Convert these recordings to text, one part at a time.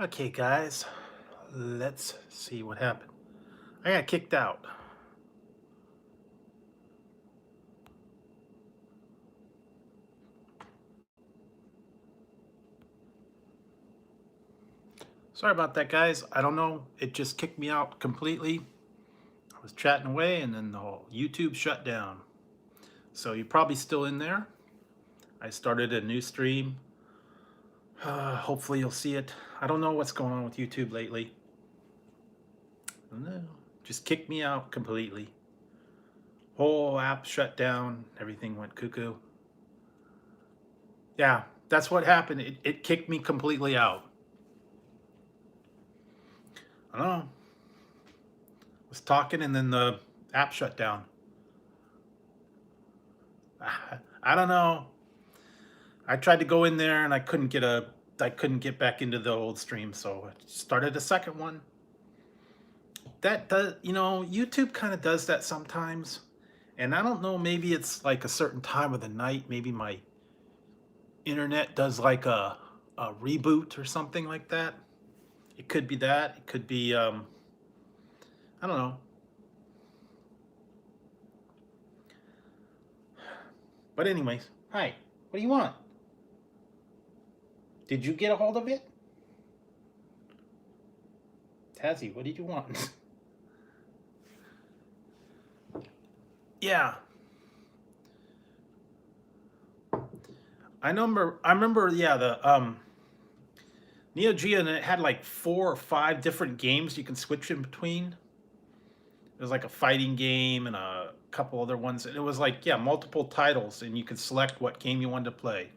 Okay, guys, let's see what happened. I got kicked out. Sorry about that, guys. I don't know. It just kicked me out completely. I was chatting away and then the whole YouTube shut down. So you're probably still in there. I started a new stream. Hopefully you'll see it. I don't know what's going on with YouTube lately. No, just kicked me out completely. Whole app shut down. Everything went cuckoo. Yeah, that's what happened. It kicked me completely out. I don't know. Was talking and then the app shut down. I don't know. I tried to go in there and I couldn't get back into the old stream, so I started a second one. That does, YouTube kind of does that sometimes. And I don't know, maybe it's like a certain time of the night, maybe my internet does like a reboot or something like that. It could be that. It could be I don't know. But anyways, hi. What do you want? Did you get a hold of it? Tazzy, what did you want? Yeah. I remember, yeah, the Neo Geo, and it had like 4 or 5 different games you can switch in between. It was like a fighting game and a couple other ones. And it was like, yeah, multiple titles, and you could select what game you wanted to play.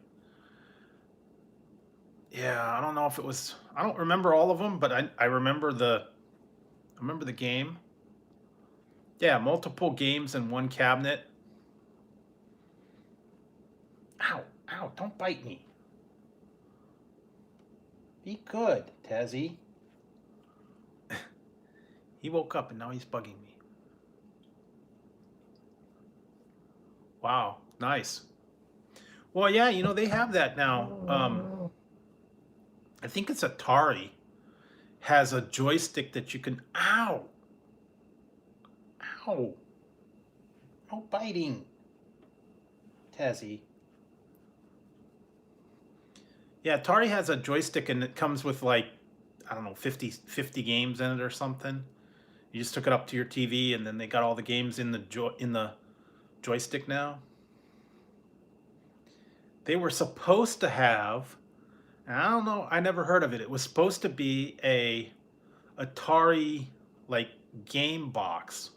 Yeah, I don't know if it was. I don't remember all of them, but I remember the game. Yeah, multiple games in one cabinet. Ow, ow! Don't bite me. Be good, Tazzy. He woke up and now he's bugging me. Wow, nice. Well, yeah, they have that now. I think it's Atari has a joystick that you can. Ow! Ow! No biting, Tazzy. Yeah, Atari has a joystick and it comes with like, I don't know, 50 games in it or something. You just took it up to your TV and then they got all the games in the joystick now. They were supposed to have, and I don't know, I never heard of it. It was supposed to be a Atari like game box.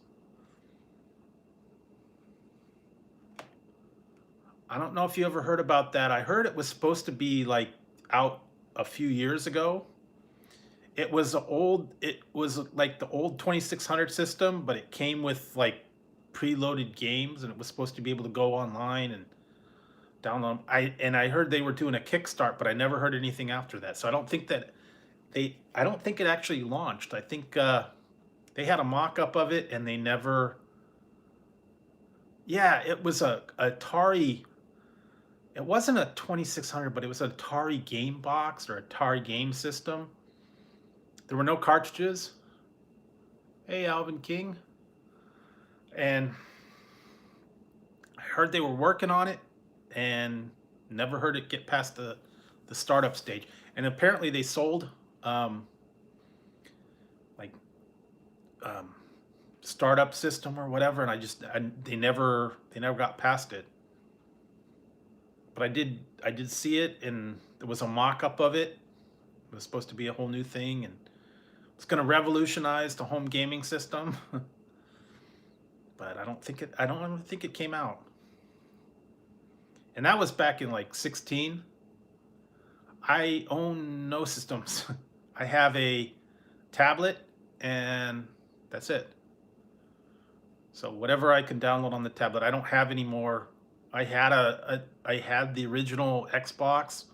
I don't know if you ever heard about that. I heard it was supposed to be like out a few years ago. It was like the old 2600 system, but it came with like preloaded games and it was supposed to be able to go online and download. I heard they were doing a Kickstart, but I never heard anything after that. So I don't think it actually launched. I think they had a mock-up of it and they never. Yeah, it was a Atari. It wasn't a 2600, but it was an Atari game box or Atari game system. There were no cartridges. Hey, Alvin King. And I heard they were working on it and never heard it get past the startup stage. And apparently they sold like startup system or whatever, and they never got past it. But I did see it, and there was a mock-up of it. It was supposed to be a whole new thing, and it's going to revolutionize the home gaming system. But I don't think it came out. And that was back in like 16. I own no systems. I have a tablet and that's it. So whatever I can download on the tablet, I don't have any more. I had the original Xbox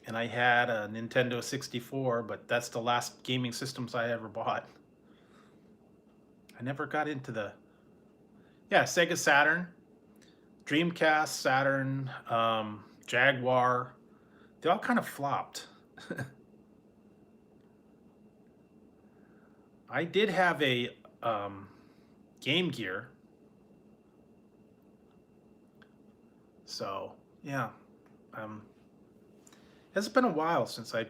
and I had a Nintendo 64, but that's the last gaming systems I ever bought. I never got into Sega Saturn, Dreamcast, Saturn, Jaguar. They all kind of flopped. I did have a Game Gear. So, yeah. Um, it's been a while since I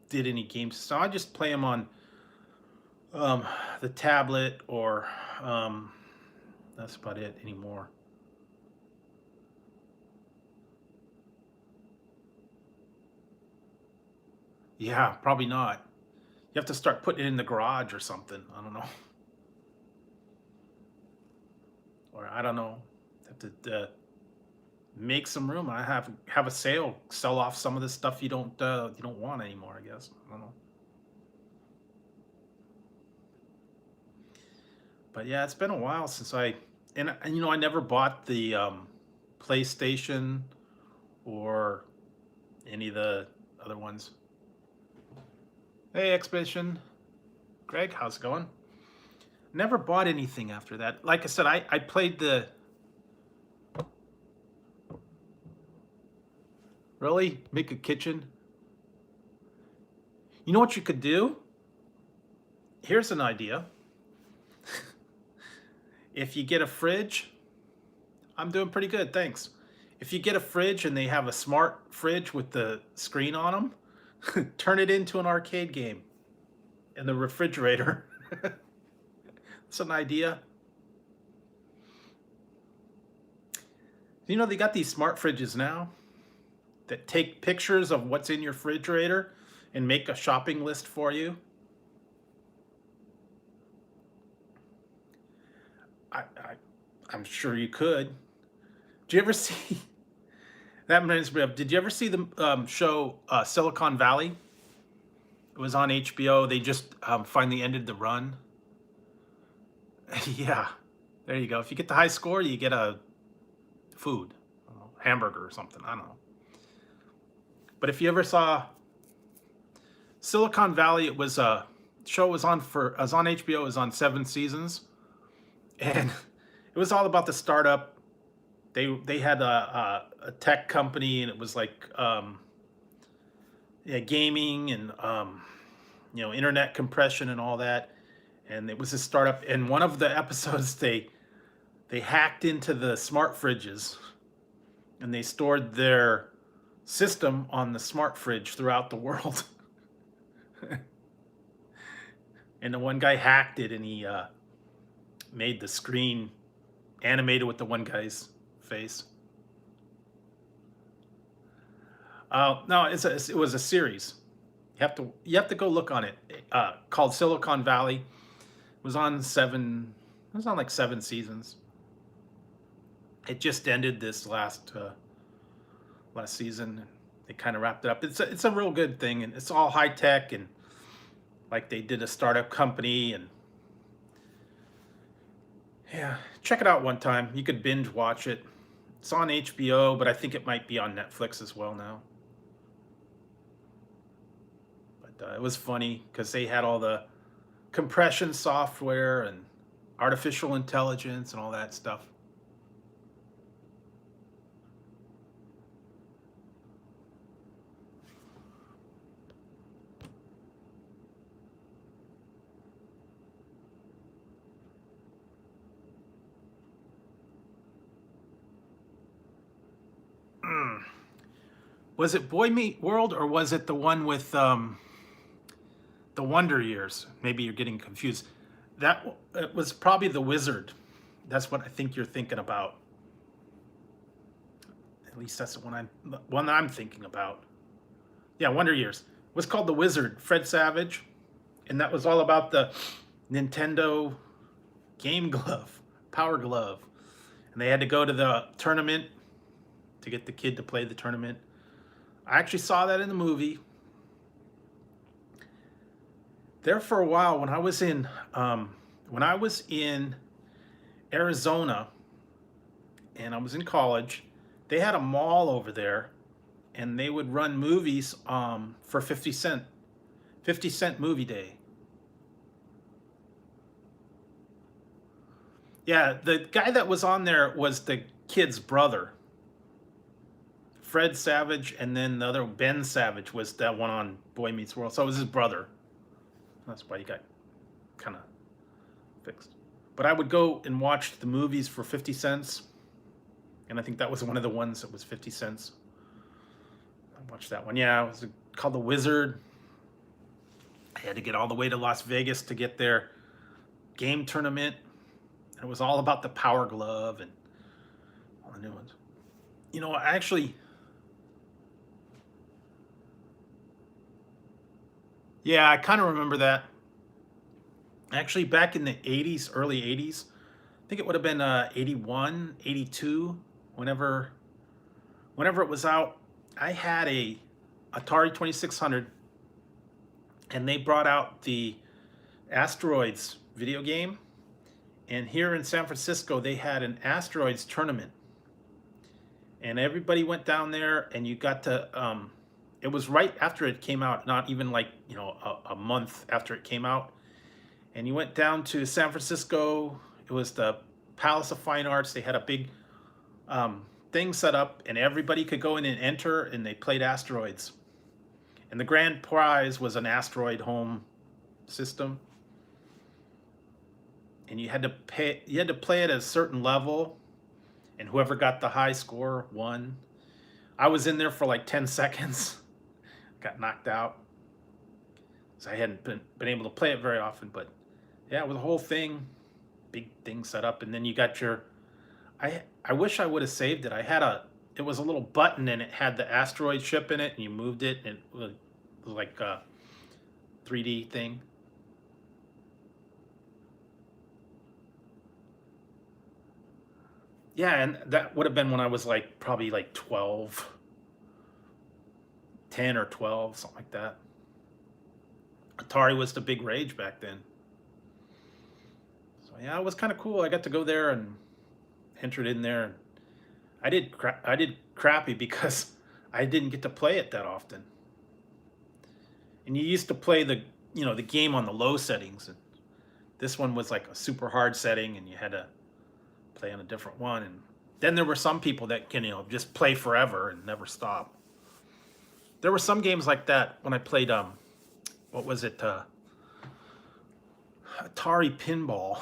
did any games. So I just play them on um, the tablet or that's about it anymore. Yeah, probably not. You have to start putting it in the garage or something. I don't know. Or I don't know. Have to make some room. I have a sale, sell off some of the stuff you don't want anymore. I guess I don't know. But yeah, it's been a while since and you know I never bought the PlayStation or any of the other ones. Hey, Expedition, Greg, how's it going? Never bought anything after that. Like I said, I played the. Really? Make a kitchen? You know what you could do? Here's an idea. If you get a fridge, I'm doing pretty good, thanks. If you get a fridge and they have a smart fridge with the screen on them, turn it into an arcade game in the refrigerator. That's an idea. You know, they got these smart fridges now that take pictures of what's in your refrigerator and make a shopping list for you. I'm sure you could. Did you ever see? That reminds me of. Did you ever see the show Silicon Valley? It was on HBO. They just finally ended the run. Yeah, there you go. If you get the high score, you get a food, I don't know, hamburger or something. I don't know. But if you ever saw Silicon Valley, it was a show was on HBO. It was on 7 seasons, and it was all about the startup. They had a tech company, and it was like yeah, gaming and you know, internet compression and all that. And it was a startup. And one of the episodes, they hacked into the smart fridges, and they stored their system on the smart fridge throughout the world. And the one guy hacked it, and he made the screen animated with the one guy's face. No, it was a series. You have to go look on it. Called Silicon Valley. It was on like 7 seasons. It just ended this last season. They kind of wrapped it up. It's a real good thing, and it's all high tech, and like they did a startup company, and yeah, check it out one time. You could binge watch it. It's on HBO, but I think it might be on Netflix as well now. But it was funny because they had all the compression software and artificial intelligence and all that stuff. Was it Boy Meet World, or was it the one with the Wonder Years? Maybe you're getting confused. That it was probably The Wizard. That's what I think you're thinking about. At least that's the one I'm thinking about. Yeah, Wonder Years. It was called The Wizard. Fred Savage, and that was all about the Nintendo Game Glove, Power Glove, and they had to go to the tournament to get the kid to play the tournament. I actually saw that in the movie. There for a while, when I was in Arizona, and I was in college, they had a mall over there, and they would run movies for 50 cent movie day. Yeah, the guy that was on there was the kid's brother, Fred Savage, and then the other Ben Savage was that one on Boy Meets World. So it was his brother. That's why he got kind of fixed. But I would go and watch the movies for 50 cents. And I think that was one of the ones that was 50 cents. I watched that one. Yeah, it was called The Wizard. I had to get all the way to Las Vegas to get their game tournament. And it was all about the Power Glove and all the new ones. You know, actually, yeah, I kind of remember that. Actually, back in the 80s, early 80s, I think it would have been 81, 82, whenever it was out, I had a Atari 2600, and they brought out the Asteroids video game. And here in San Francisco, they had an Asteroids tournament. And everybody went down there, and you got to, it was right after it came out, not even like, you know, a month after it came out. And you went down to San Francisco. It was the Palace of Fine Arts. They had a big thing set up, and everybody could go in and enter, and they played Asteroids. And the grand prize was an asteroid home system. And you had to play it at a certain level, and whoever got the high score won. I was in there for like 10 seconds, got knocked out. So I hadn't been able to play it very often, but yeah, it was a whole thing, big thing set up. And then you got your, I wish I would have saved it. It was a little button, and it had the asteroid ship in it, and you moved it, and it was like a 3D thing. Yeah, and that would have been when I was like probably like 12, 10 or 12, something like that. Atari was the big rage back then. So yeah, it was kind of cool. I got to go there and entered in there. I did crappy because I didn't get to play it that often. And you used to play the game on the low settings, and this one was like a super hard setting, and you had to play on a different one. And then there were some people that can just play forever and never stop. There were some games like that when I played what was it, Atari Pinball.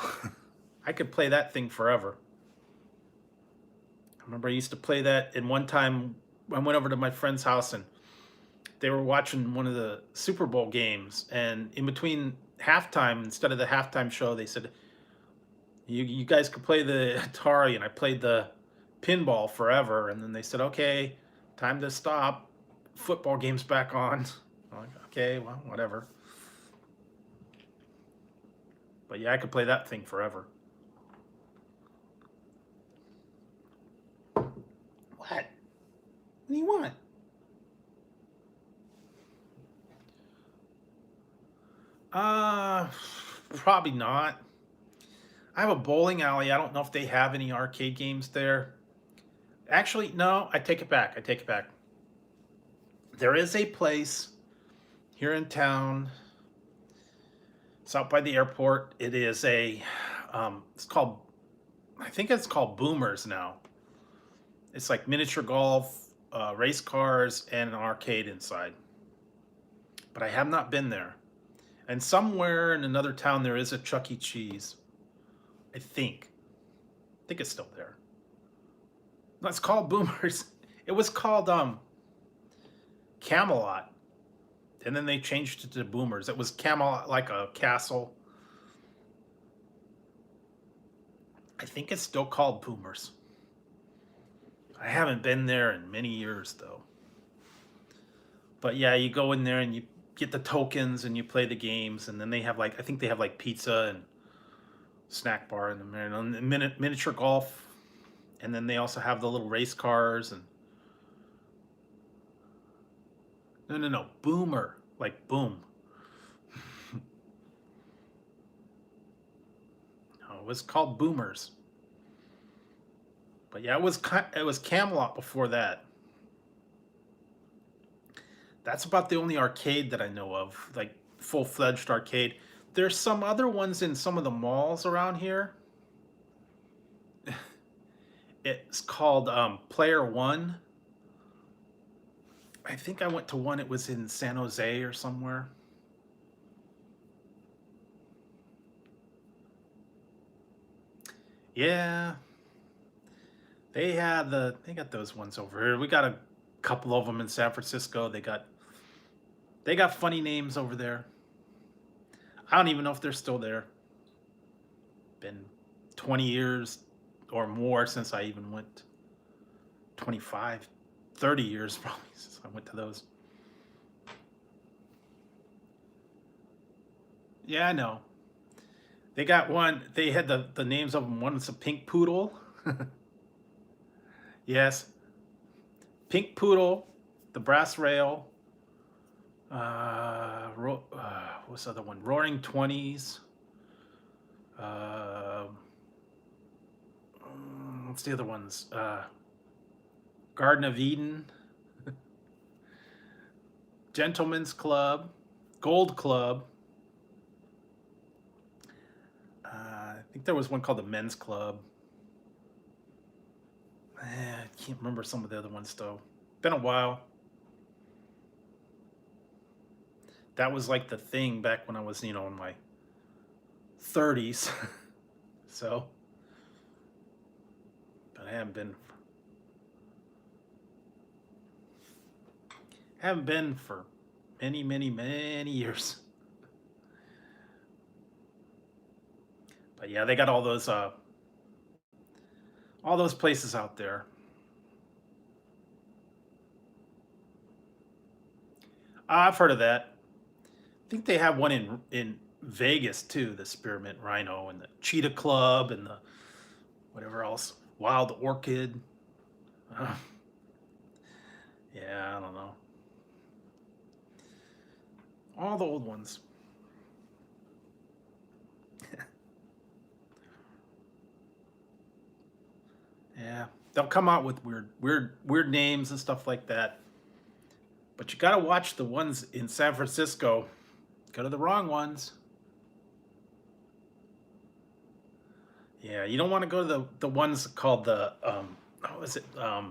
I could play that thing forever. I remember I used to play that, and one time I went over to my friend's house, and they were watching one of the Super Bowl games, and in between halftime, instead of the halftime show, they said, you guys could play the Atari, and I played the pinball forever. And then they said, okay, time to stop. Football game's back on. I'm like, okay, well, whatever. But yeah, I could play that thing forever. What? What do you want? Probably not. I have a bowling alley. I don't know if they have any arcade games there. Actually, no, I take it back. I take it back. There is a place here in town. It's out by the airport. It is it's called, I think it's called Boomers now. It's like miniature golf, race cars, and an arcade inside. But I have not been there. And somewhere in another town there is a Chuck E. Cheese. I think it's still there. No, it's called Boomers. It was called Camelot, and then they changed it to Boomers. It was Camelot, like a castle. I think it's still called Boomers. I haven't been there in many years though. But yeah, you go in there and you get the tokens and you play the games, and then they have I think they have pizza and snack bar in there, and miniature golf, and then they also have the little race cars. And no, Boomer, like boom. No, it was called Boomers. But yeah, it was Camelot before that. That's about the only arcade that I know of, like full-fledged arcade. There's some other ones in some of the malls around here. It's called Player One. I think I went to one. It was in San Jose or somewhere. Yeah, they got those ones over here. We got a couple of them in San Francisco. They got funny names over there. I don't even know if they're still there. Been 20 years or more since I even went. 25, 30 years probably since I went to those. Yeah, I know. They got one. They had the names of them. One's a pink poodle. Yes, pink poodle, the brass rail. What's the other one? Roaring Twenties. Uh, what's the other ones? Garden of Eden, Gentlemen's Club, Gold Club. I think there was one called the Men's Club. I can't remember some of the other ones though. Been a while. That was like the thing back when I was, in my 30s. So, but I haven't been for many, many, many years. But yeah, they got all those places out there. I've heard of that. I think they have one in Vegas too, the Spearmint Rhino and the Cheetah Club and the whatever else, Wild Orchid. Uh, yeah, I don't know. All the old ones. Yeah, they'll come out with weird names and stuff like that. But you gotta watch the ones in San Francisco. Go to the wrong ones. Yeah, you don't want to go to the ones called the what was it? I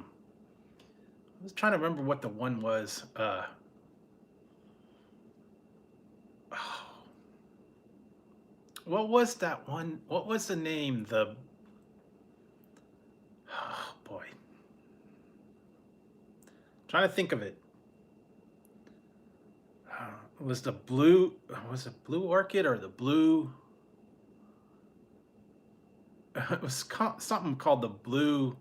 was trying to remember what the one was. What was that one? What was the name? Oh boy, trying to think of it. Was the blue? Was it Blue Orchid or the blue? It was something called the blue.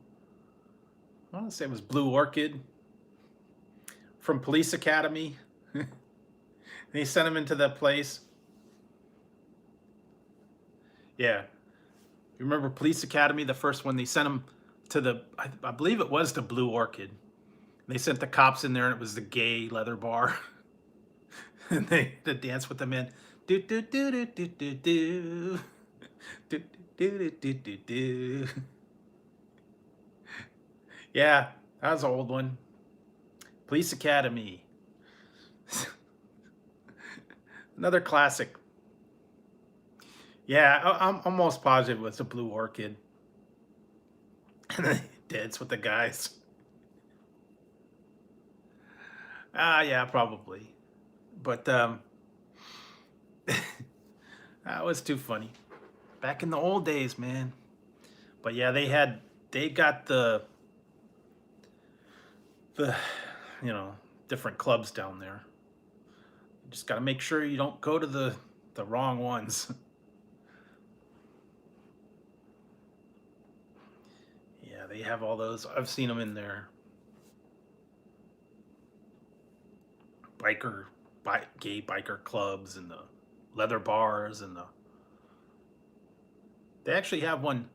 I want to say it was Blue Orchid from Police Academy. They sent him into that place. Yeah, you remember Police Academy, the first one? They sent him to I believe it was the Blue Orchid. They sent the cops in there, and it was the gay leather bar, and they had to dance with the men. Do do do do do do do. Do do do do do do. Yeah, that was an old one. Police Academy. Another classic. Yeah, I'm almost positive it was a Blue Orchid. And then dance with the guys. Yeah, probably. But that was too funny. Back in the old days, man. But yeah, they got the different clubs down there. You just got to make sure you don't go to the wrong ones. Yeah, they have all those. I've seen them in there. Gay biker clubs and the leather bars and they actually have one.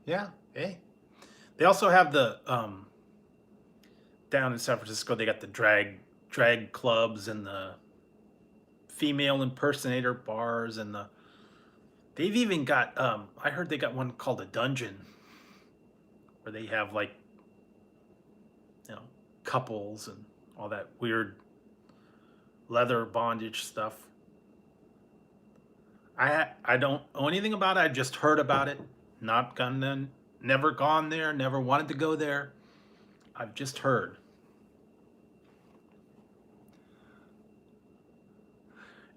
Yeah, hey. They also have the down in San Francisco. They got the drag clubs and the female impersonator bars and they've even got I heard they got one called a dungeon where they have like couples and all that weird leather bondage stuff. I don't know anything about it. I just heard about it. Not gone, never gone there, never wanted to go there. I've just heard.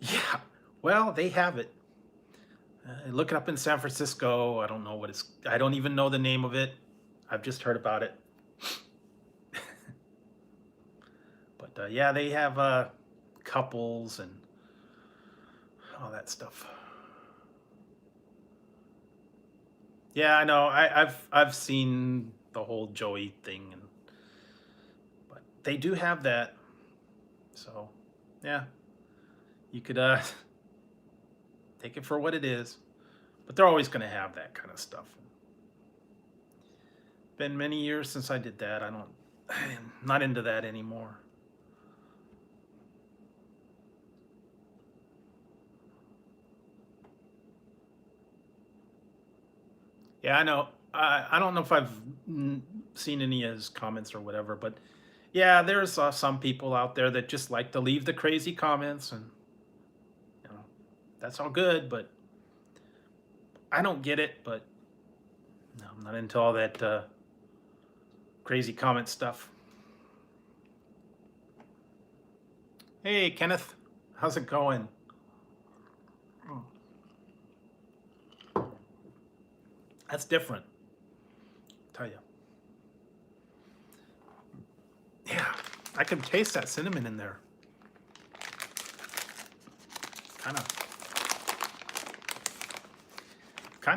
Yeah, well, they have it. Look it up in San Francisco. I don't know what it's. I don't even know the name of it. I've just heard about it. But yeah, they have couples and all that stuff. Yeah, I know. I've seen the whole Joey thing, and but they do have that. So yeah, you could take it for what it is. But they're always going to have that kind of stuff. Been many years since I did that. I'm not into that anymore. Yeah, I know. I don't know if I've seen any of his comments or whatever, but yeah, there's some people out there that just like to leave the crazy comments, and you know, that's all good. But I don't get it. But no, I'm not into all that crazy comment stuff. Hey, Kenneth, how's it going? That's different, I'll tell you. Yeah, I can taste that cinnamon in there. Kind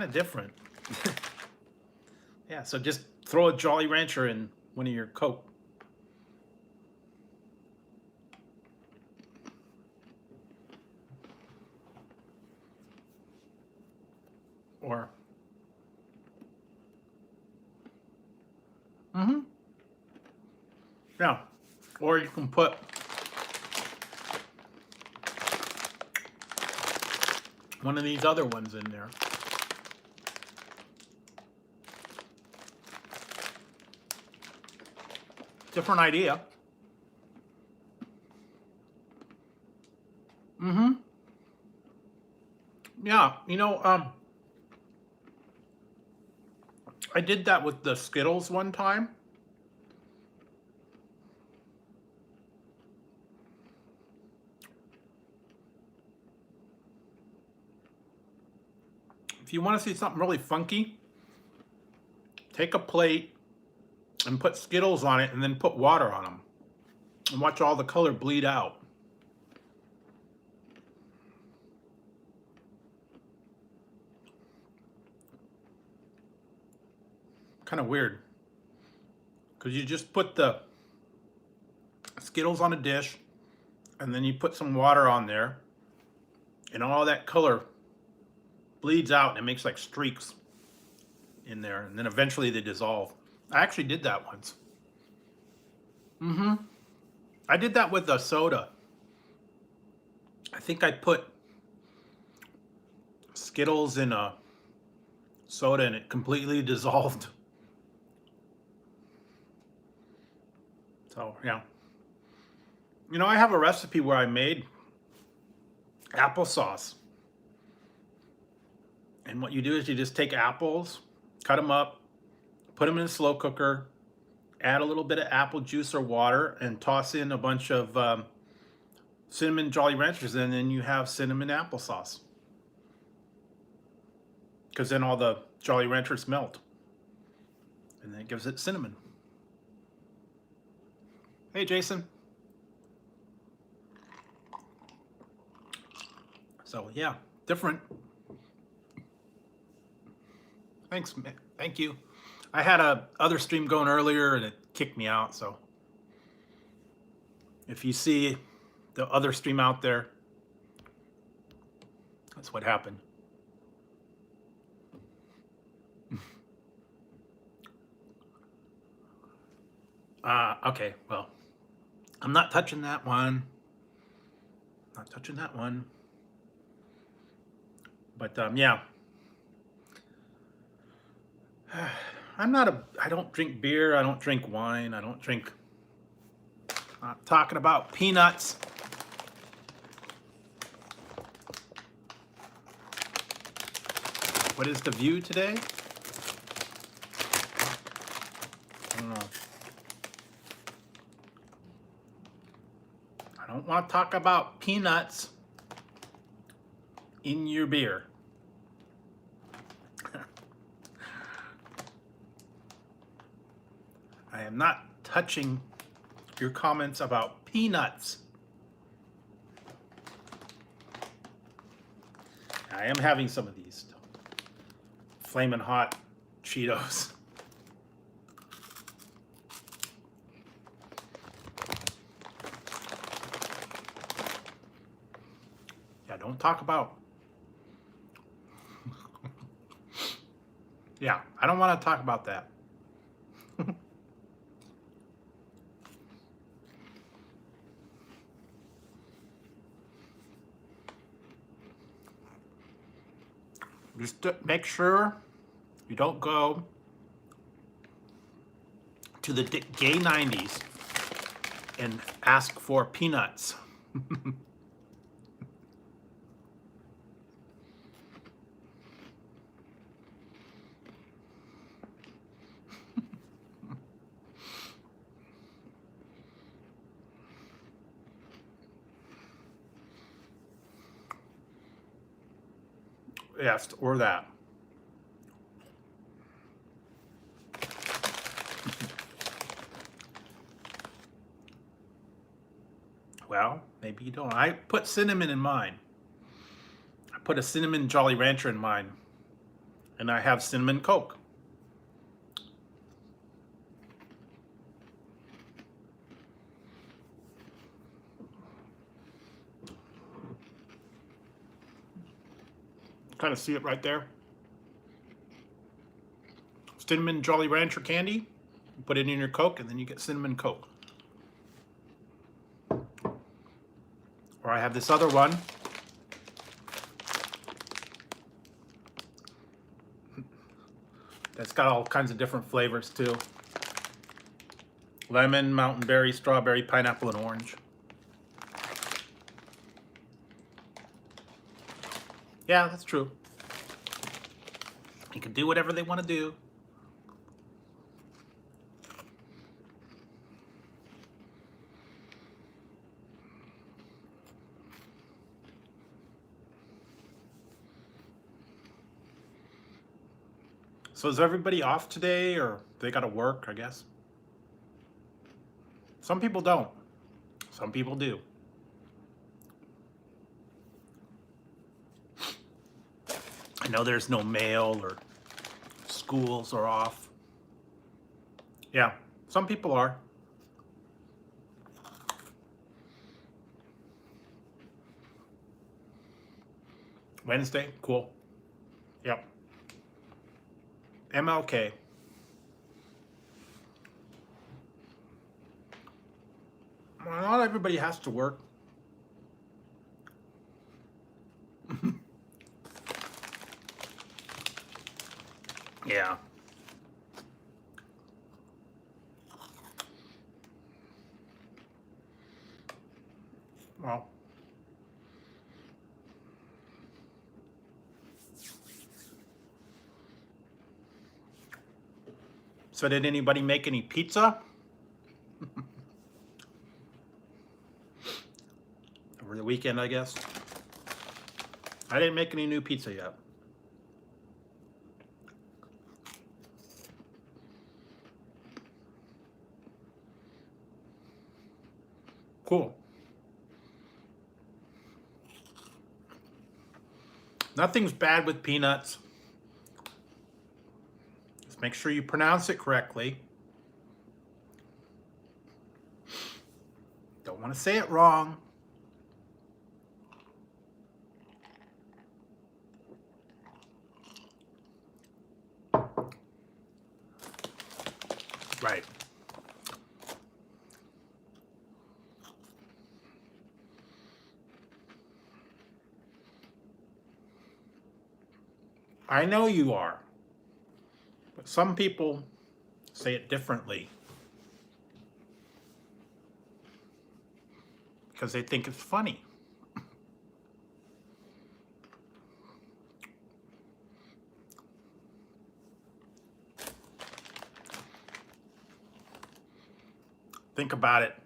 of different. Yeah, so just throw a Jolly Rancher in one of your Coke. Or, yeah, or you can put one of these other ones in there. Different idea. Yeah, I did that with the Skittles one time. If you want to see something really funky, take a plate and put Skittles on it and then put water on them. And watch all the color bleed out. Kind of weird. Because you just put the Skittles on a dish and then you put some water on there and all that color bleeds out and it makes like streaks in there, and then eventually they dissolve. I actually did that once. I did that with a soda. I think I put Skittles in a soda and it completely dissolved. So yeah, I have a recipe where I made applesauce. And what you do is you just take apples, cut them up, put them in a slow cooker, add a little bit of apple juice or water, and toss in a bunch of cinnamon Jolly Ranchers, and then you have cinnamon applesauce. Because then all the Jolly Ranchers melt, and then it gives it cinnamon. Hey, Jason. So yeah, different. Thanks, thank you. I had a other stream going earlier and it kicked me out, so if you see the other stream out there, that's what happened. Okay, well, I'm not touching that one. Not touching that one. But yeah. I don't drink beer, I don't drink wine, I don't drink, not talking about peanuts. What is the view today? I don't know. I don't want to talk about peanuts. in your beer. I am not touching your comments about peanuts. I am having some of these flaming hot Cheetos. Yeah, don't talk about. Yeah, I don't want to talk about that. Just make sure you don't go to the gay 90s and ask for peanuts. Yes, or that. Well, maybe you don't. I put cinnamon in mine. I put a cinnamon Jolly Rancher in mine. And I have cinnamon Coke. Kind of see it right there. Cinnamon Jolly Rancher candy. You put it in your Coke and then you get cinnamon Coke. Or I have this other one. That's got all kinds of different flavors too. Lemon, mountain berry, strawberry, pineapple, and orange. Yeah, that's true. You can do whatever they want to do. So is everybody off today, or they got to work, I guess? Some people don't. Some people do. I know there's no mail or schools are off. Yeah, some people are. Wednesday, cool. Yep. MLK. Well, not everybody has to work. Yeah. Well. So did anybody make any pizza? Over the weekend, I guess. I didn't make any new pizza yet. Cool. Nothing's bad with peanuts. Just make sure you pronounce it correctly. Don't want to say it wrong. Right. I know you are. But some people say it differently. Because they think it's funny. Think about it.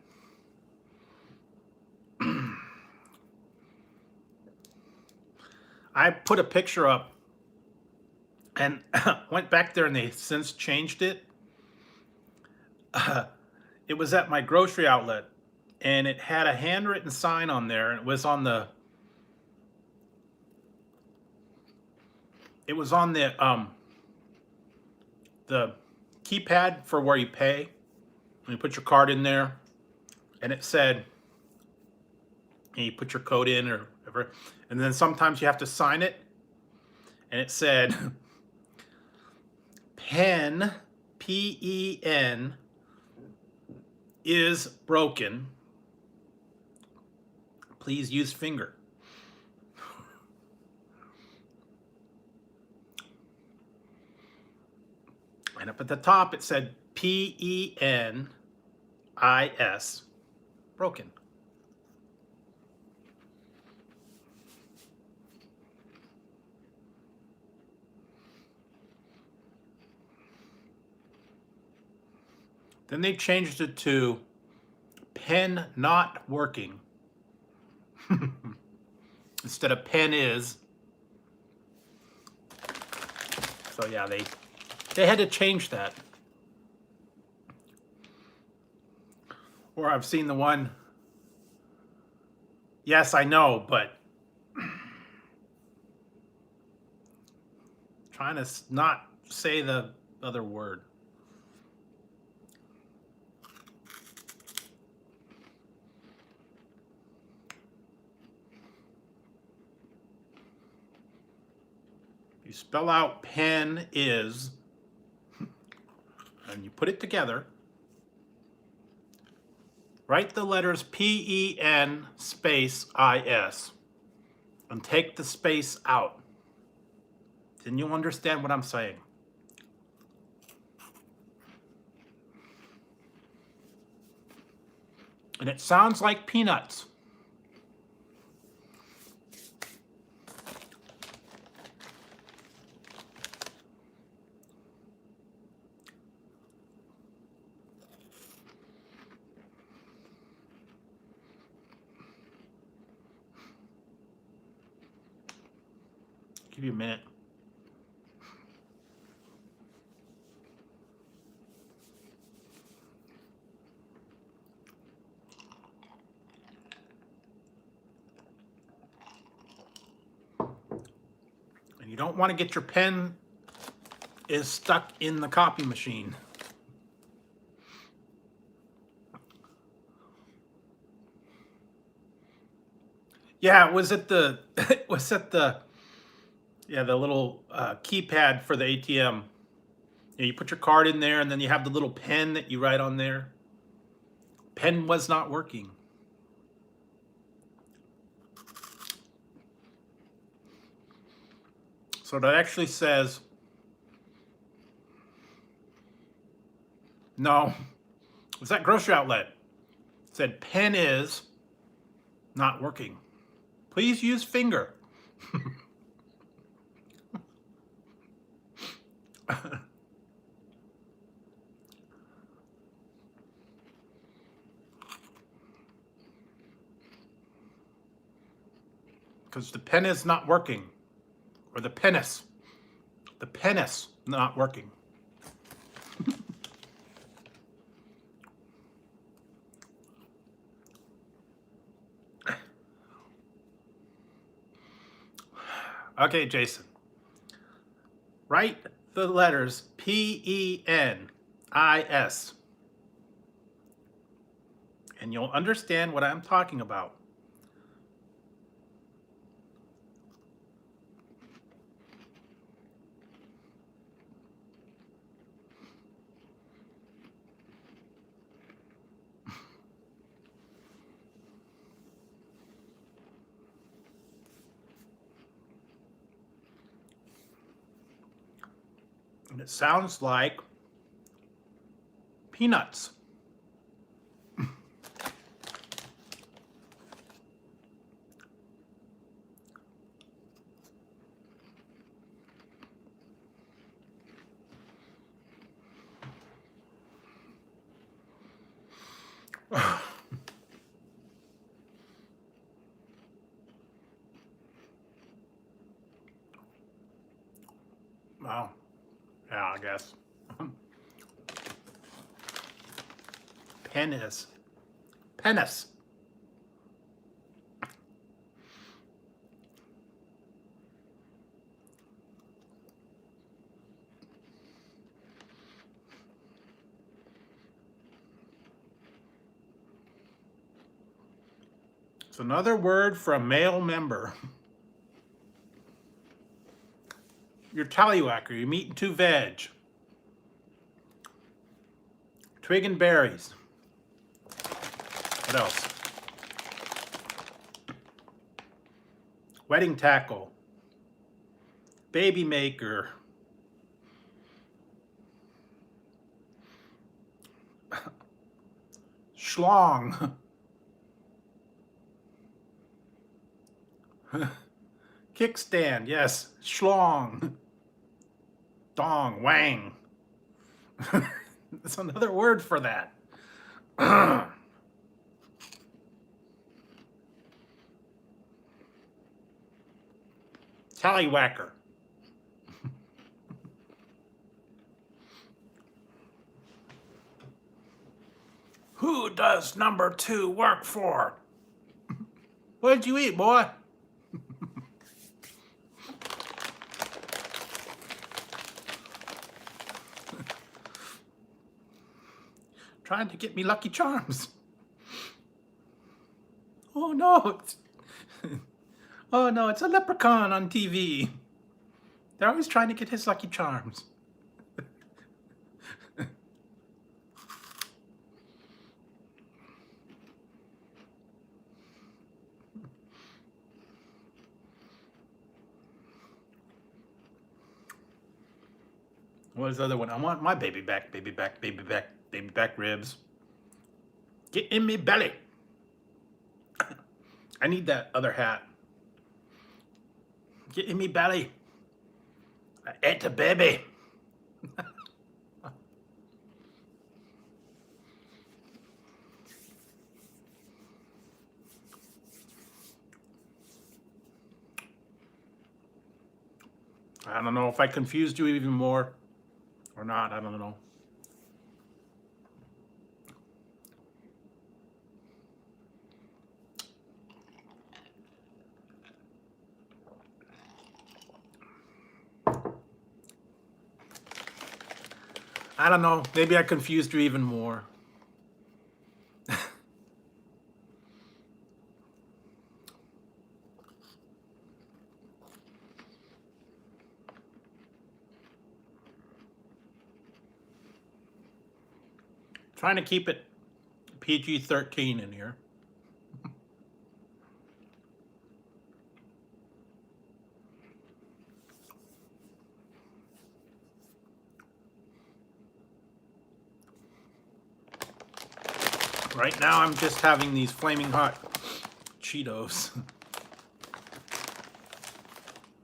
I put a picture up and went back there, and they since changed it. It was at my grocery outlet, and it had a handwritten sign on there, and it was on the the keypad for where you pay. And you put your card in there, and it said, and you put your code in or whatever, and then sometimes you have to sign it, and it said pen, P-E-N, is broken. Please use finger. And up at the top it said P-E-N-I-S, broken. Then they changed it to pen not working. Instead of pen is. So yeah, they had to change that. Or I've seen the one, yes, I know, but trying to not say the other word. You spell out pen is, and you put it together. Write the letters P-E-N space I-S and take the space out. Then you'll understand what I'm saying. And it sounds like peanuts. Give you a minute. And you don't want to get your pen is stuck in the copy machine. Yeah, it was at the the little keypad for the ATM. You put your card in there, and then you have the little pen that you write on there. Pen was not working. So that actually says, no, it was that grocery outlet. It said pen is not working. Please use finger. Because the pen is not working. Or the penis. The penis not working. Okay, Jason. Write the letters P-E-N-I-S. And you'll understand what I'm talking about. And it sounds like peanuts. Penis. Penis. It's another word for a male member. You're tallywhacker. You're meat and two veg. Twig and berries. What else? Wedding tackle. Baby maker. Schlong. Kickstand, yes. Schlong. Dong, wang. That's another word for that. Tallywhacker. Who does number 2 work for? What'd you eat, boy? Trying to get me Lucky Charms. Oh no, oh no, it's a leprechaun on TV. They're always trying to get his Lucky Charms. What is the other one? I want my baby back, baby back, baby back, baby back ribs. Get in me belly. I need that other hat. Get in me belly. I ate a baby. I don't know if I confused you even more or not. I don't know. I don't know. Maybe I confused you even more. Trying to keep it PG-13 in here. Right now I'm just having these flaming hot Cheetos.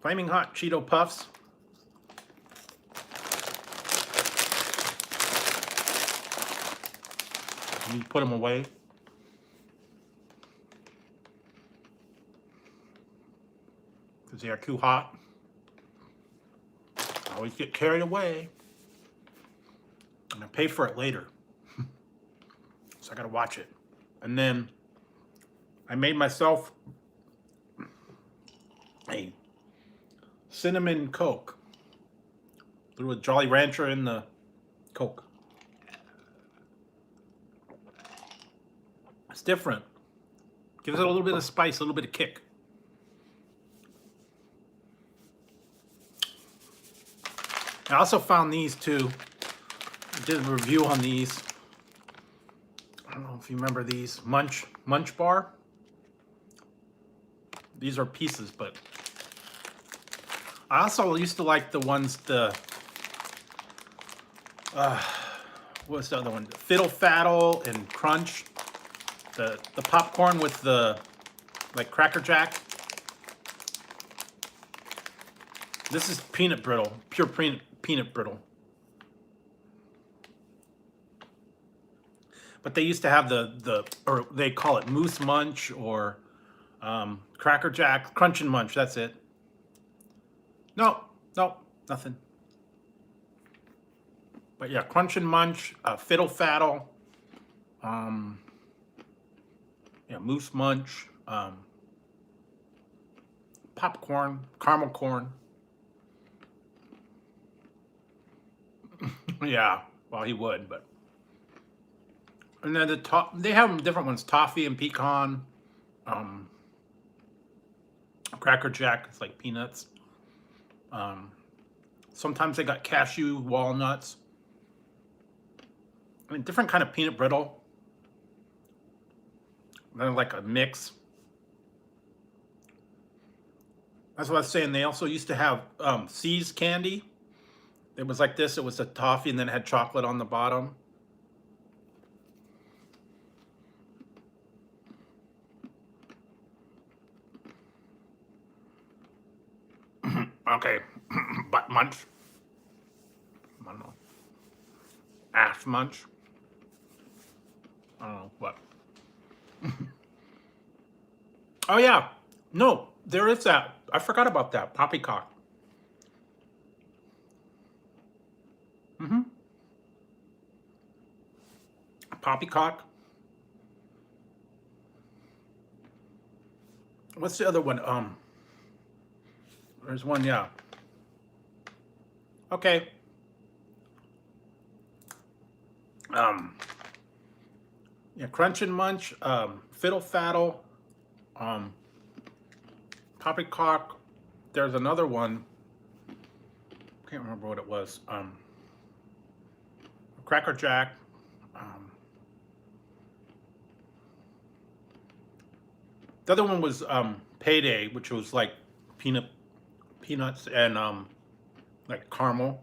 Flaming hot Cheeto puffs. You put them away. Because they are too hot. I always get carried away. And I pay for it later. So I gotta watch it. And then I made myself a cinnamon Coke. Threw a Jolly Rancher in the Coke. It's different. Gives it a little bit of spice, a little bit of kick. I also found these too. I did a review on these. I don't know if you remember these. Munch Bar. These are pieces, but I also used to like the ones, what's the other one? Fiddle Faddle and Crunch. The popcorn with the, like, Cracker Jack. This is peanut brittle, pure peanut brittle. But they used to have or they call it Moose Munch or Cracker Jack, Crunch and Munch, that's it. No, nothing. But yeah, Crunch and Munch, Fiddle Faddle, Yeah, Moose Munch, popcorn, caramel corn. Yeah, well, he would, but. And then they have different ones: toffee and pecan, um, Cracker Jack. It's like peanuts. Sometimes they got cashew, walnuts. I mean, different kind of peanut brittle. They're like a mix. That's what I was saying. They also used to have See's candy. It was like this. It was a toffee, and then it had chocolate on the bottom. Okay, butt munch. I don't know. Ass munch. I don't know what. Oh yeah, no, there is that. I forgot about that poppycock. Poppycock. What's the other one? There's one. Yeah. Okay. Yeah, Crunch and Munch, Fiddle Faddle, Poppycock. There's another one. Can't remember what it was. Cracker Jack. The other one was Payday, which was like peanuts and like caramel.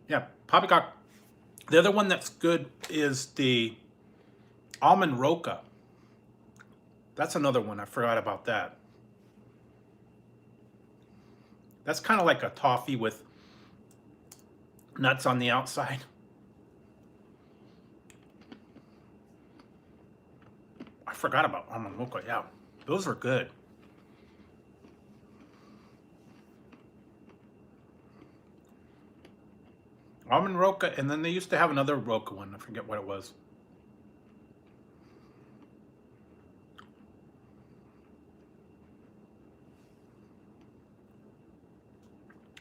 Yeah, Poppycock. The other one that's good is the almond roca. That's another one. I forgot about that. That's kind of like a toffee with nuts on the outside. I forgot about almond roca. Yeah, those are good. Almond roca, and then they used to have another roca one. I forget what it was.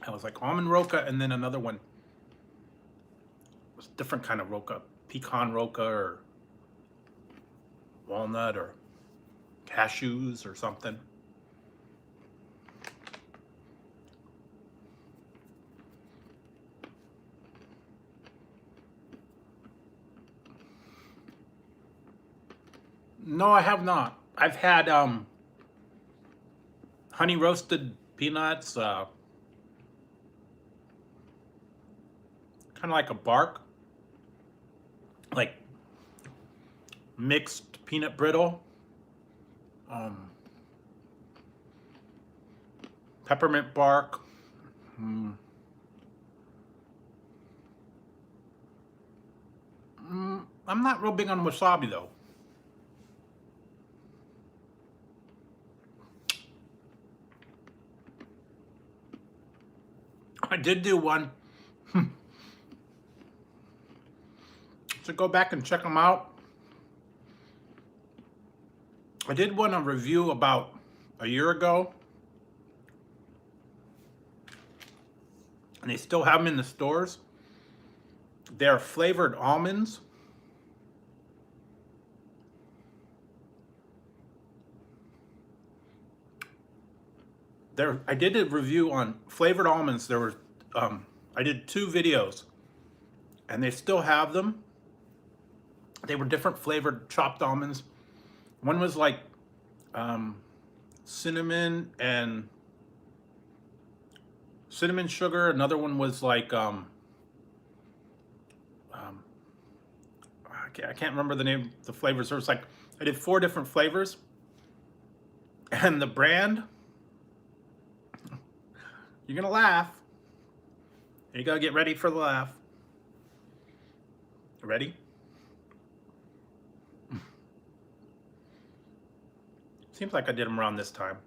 It was like almond roca, and then another one. It was a different kind of roca, pecan roca, or walnut, or cashews, or something. No, I have not. I've had honey roasted peanuts, kind of like a bark, like mixed peanut brittle, peppermint bark. I'm not real big on wasabi though. I did do one. So go back and check them out. I did one a review about a year ago. And they still have them in the stores. They're flavored almonds. I did a review on flavored almonds. There were, I did 2 videos, and they still have them. They were different flavored chopped almonds. One was like cinnamon and cinnamon sugar. Another one was like I can't remember the name of the flavors. There was like, I did 4 different flavors, and the brand. You're gonna laugh. You gotta get ready for the laugh. Ready? Seems like I did them around this time.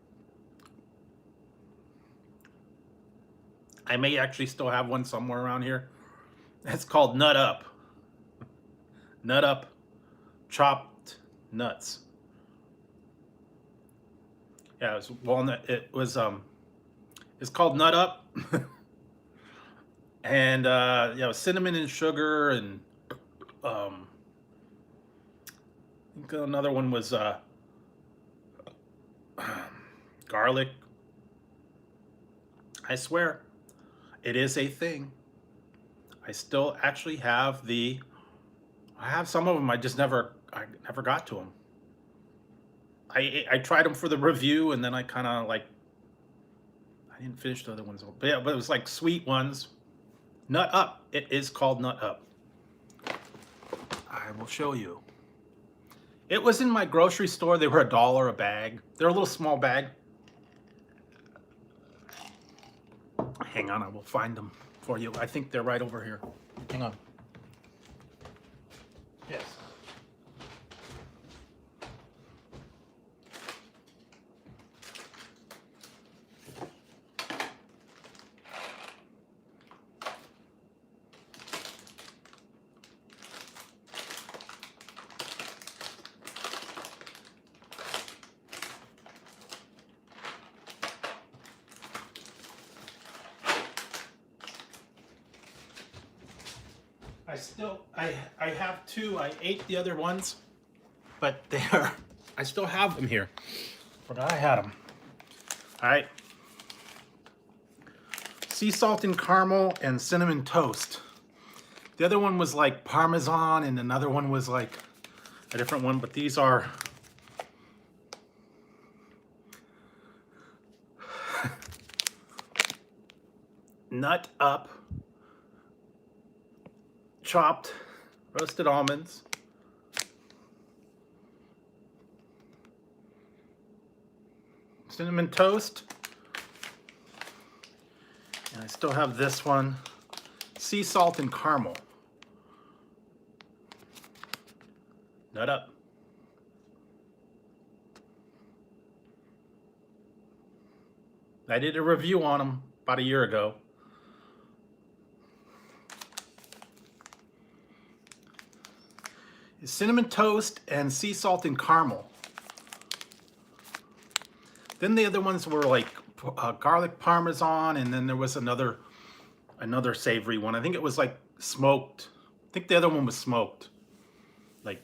I may actually still have one somewhere around here. It's called Nut Up. Nut Up chopped nuts. Yeah, it was walnut. It's called Nut Up, and yeah, it was cinnamon and sugar, and I think another one was garlic. I swear, it is a thing. I still actually have the. I have some of them. I never got to them. I tried them for the review, and then I kind of like. I didn't finish the other ones, but yeah, but it was like sweet ones. Nut Up. It is called Nut Up. I will show you. It was in my grocery store. They were $1 a bag. They're a little small bag. Hang on, I will find them for you. I think they're right over here. Hang on. Yes. I have two. I ate the other ones, but I still have them here. Forgot I had them. All right. Sea salt and caramel and cinnamon toast. The other one was like Parmesan, and another one was like a different one, but these are Nut Up chopped roasted almonds, cinnamon toast, and I still have this one, sea salt and caramel. Nut Up. I did a review on them about a year ago. Cinnamon toast and sea salt and caramel. Then the other ones were like garlic parmesan, and then there was another savory one. I think it was like smoked. I think the other one was smoked, like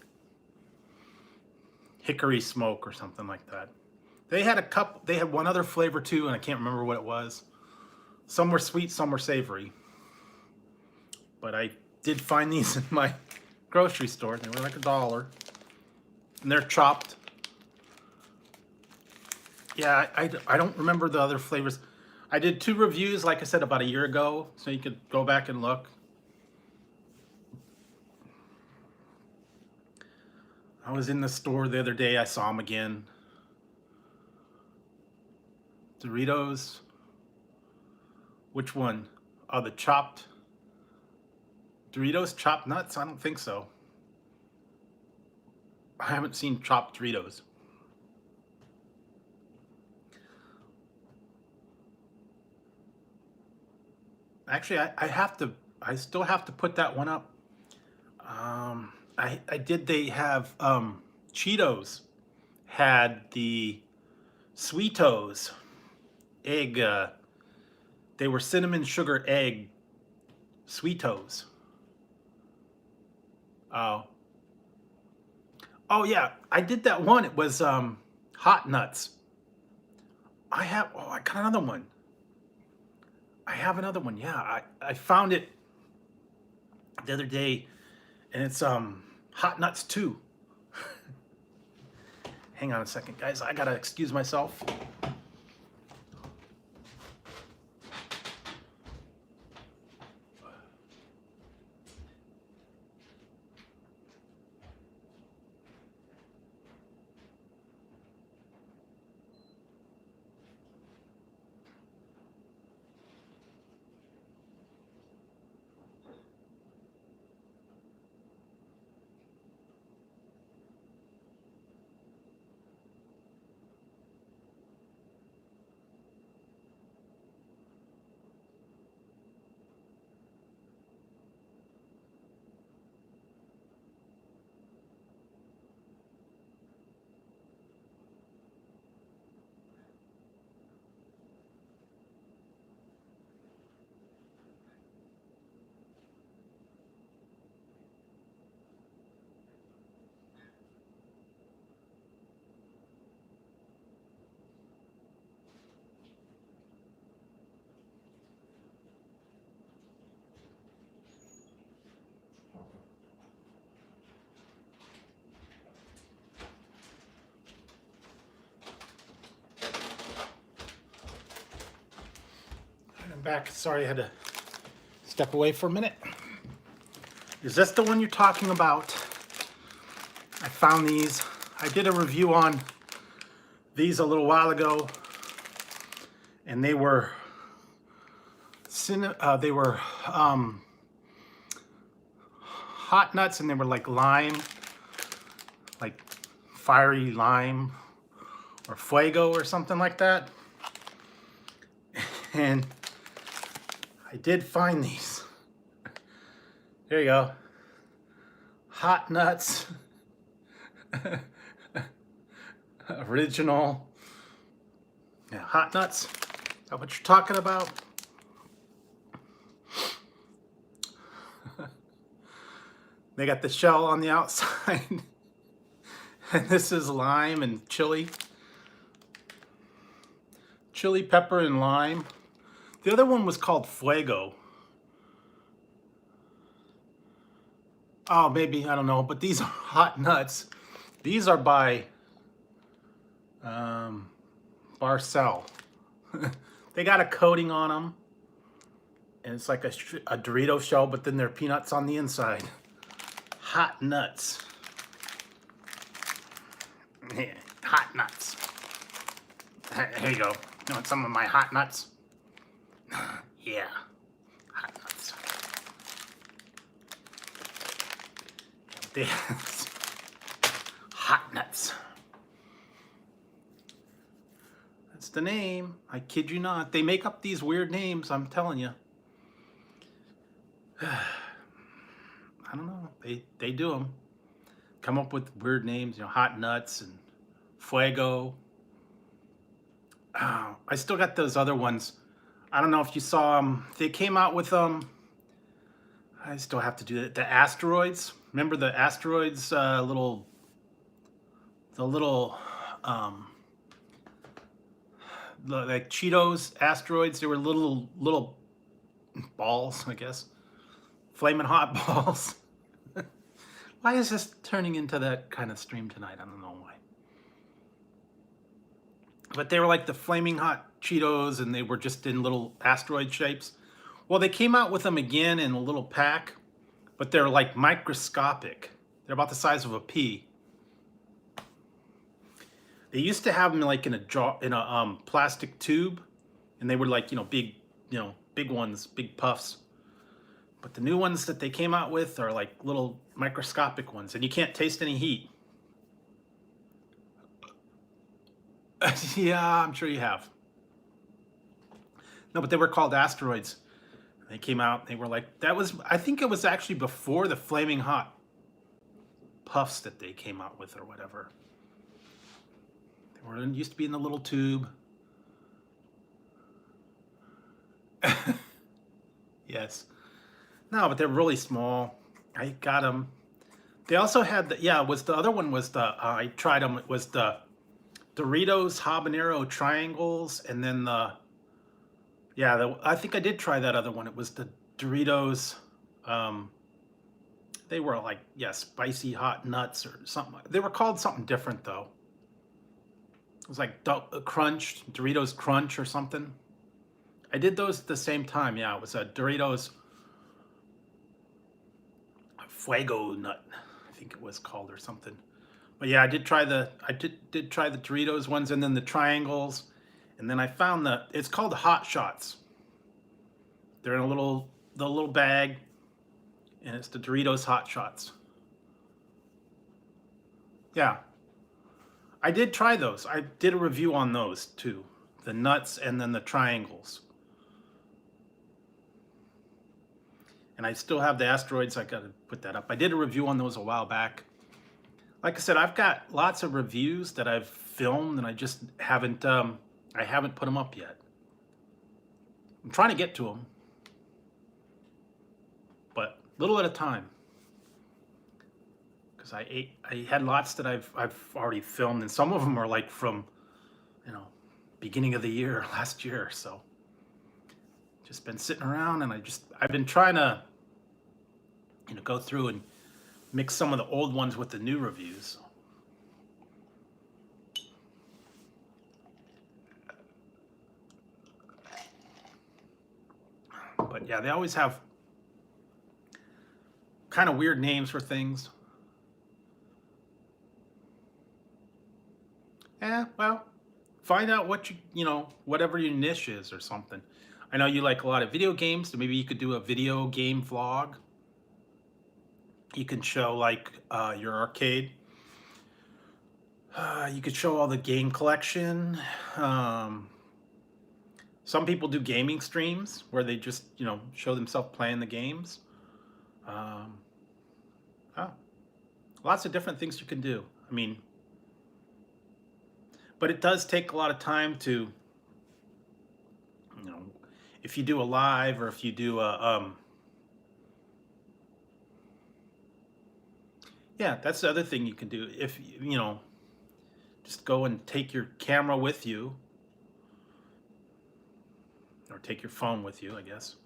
hickory smoke or something like that. They had one other flavor too, and I can't remember what it was. Some were sweet, some were savory. But I did find these in my grocery store. They were like $1, and they're chopped. Yeah, I don't remember the other flavors. I did 2 reviews, like I said, about a year ago, so you could go back and look. I was in the store the other day. I saw them again. Doritos. Which one? Oh, the chopped Doritos chopped nuts? I don't think so. I haven't seen chopped Doritos. Actually, I still have to put that one up. They have Cheetos had the Sweetos egg, they were cinnamon sugar egg Sweetos. Oh. Oh yeah, I did that one. It was hot nuts. I got another one. I have another one. Yeah, I found it the other day, and it's hot nuts too. Hang on a second, guys. I gotta excuse myself. back. Sorry, I had to step away for a minute. Is this the one you're talking about? I found these. I did a review on these a little while ago, and they were hot nuts, and they were like lime, like fiery lime or fuego or something like that. And I did find these. There you go. Hot nuts. Original. Yeah, hot nuts. Is that what you're talking about? They got the shell on the outside. And this is lime and chili. Chili pepper and lime. The other one was called fuego. Oh, maybe, I don't know, but these are hot nuts. These are by Barcel. They got a coating on them, and it's like a Dorito shell, but then they're peanuts on the inside. Hot nuts. Yeah, hot nuts. Here you go. You want some of my hot nuts? Yeah, hot nuts. This. Hot nuts. That's the name. I kid you not. They make up these weird names, I'm telling you. I don't know. They do them. Come up with weird names, you know, hot nuts and fuego. Oh, I still got those other ones. I don't know if you saw them. They came out with them. I still have to do it. The asteroids. Remember the asteroids? The little like Cheetos asteroids. They were little balls, I guess. Flaming hot balls. Why is this turning into that kind of stream tonight? I don't know why. But they were like the flaming hot Cheetos, and they were just in little asteroid shapes. Well, they came out with them again in a little pack, but they're like microscopic. They're about the size of a pea. They used to have them like in a jar, in a plastic tube, and they were like, big ones, big puffs. But the new ones that they came out with are like little microscopic ones, and you can't taste any heat. Yeah, I'm sure you have. No, but they were called asteroids. They came out, they were like, I think it was actually before the flaming hot puffs that they came out with or whatever. They used to be in the little tube. Yes. No, but they're really small. I got them. They also had the other one was the I tried them. It was the Doritos habanero triangles, and then I think I did try that other one. It was the Doritos. They were like spicy hot nuts or something. They were called something different though. It was like Crunch, Doritos Crunch or something. I did those at the same time. Yeah, it was a Doritos Fuego nut, I think it was called or something. But yeah, I did try the Doritos ones, and then the triangles, and then I found it's called Hot Shots. They're in the little bag, and it's the Doritos Hot Shots. Yeah, I did try those. I did a review on those too, the nuts and then the triangles. And I still have the asteroids. I got to put that up. I did a review on those a while back. Like I said, I've got lots of reviews that I've filmed, and I just haven't put them up yet. I'm trying to get to them, but little at a time. Because I had lots that I've already filmed, and some of them are like from, beginning of the year, last year. So just been sitting around, and I've been trying to, go through and mix some of the old ones with the new reviews. Yeah, they always have kind of weird names for things. Yeah, well, find out what whatever your niche is or something. I know you like a lot of video games, so maybe you could do a video game vlog. You can show like your arcade. You could show all the game collection. Um, some people do gaming streams where they just, show themselves playing the games. Um, oh, lots of different things you can do. I mean, but it does take a lot of time to, you know, if you do a live or if you do a, yeah, that's the other thing you can do. If, just go and take your camera with you or take your phone with you, I guess.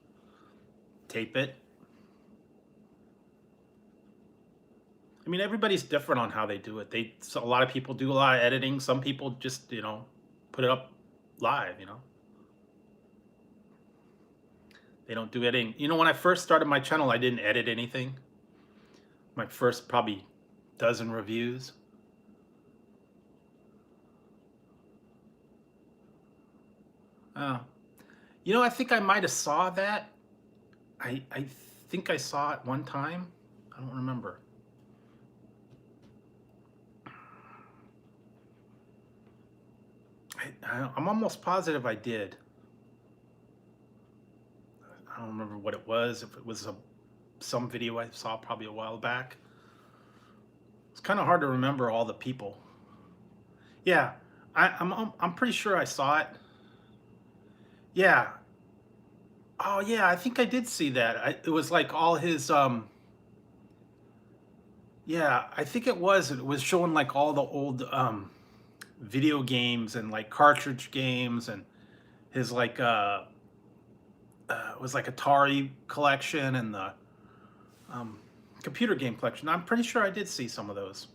Tape it. I mean, everybody's different on how they do it. So a lot of people do a lot of editing. Some people just, put it up live, They don't do editing. When I first started my channel, I didn't edit anything. My first probably dozen reviews. Oh. I think I might have saw that. I think I saw it one time. I don't remember. I'm almost positive I did. I don't remember what it was. If it was some video I saw probably a while back. It's kind of hard to remember all the people. Yeah, I'm pretty sure I saw it. Yeah. Oh yeah, I think I did see that. It was like all his yeah, I think it was showing like all the old video games and like cartridge games and his like it was like Atari collection and the computer game collection. I'm pretty sure I did see some of those.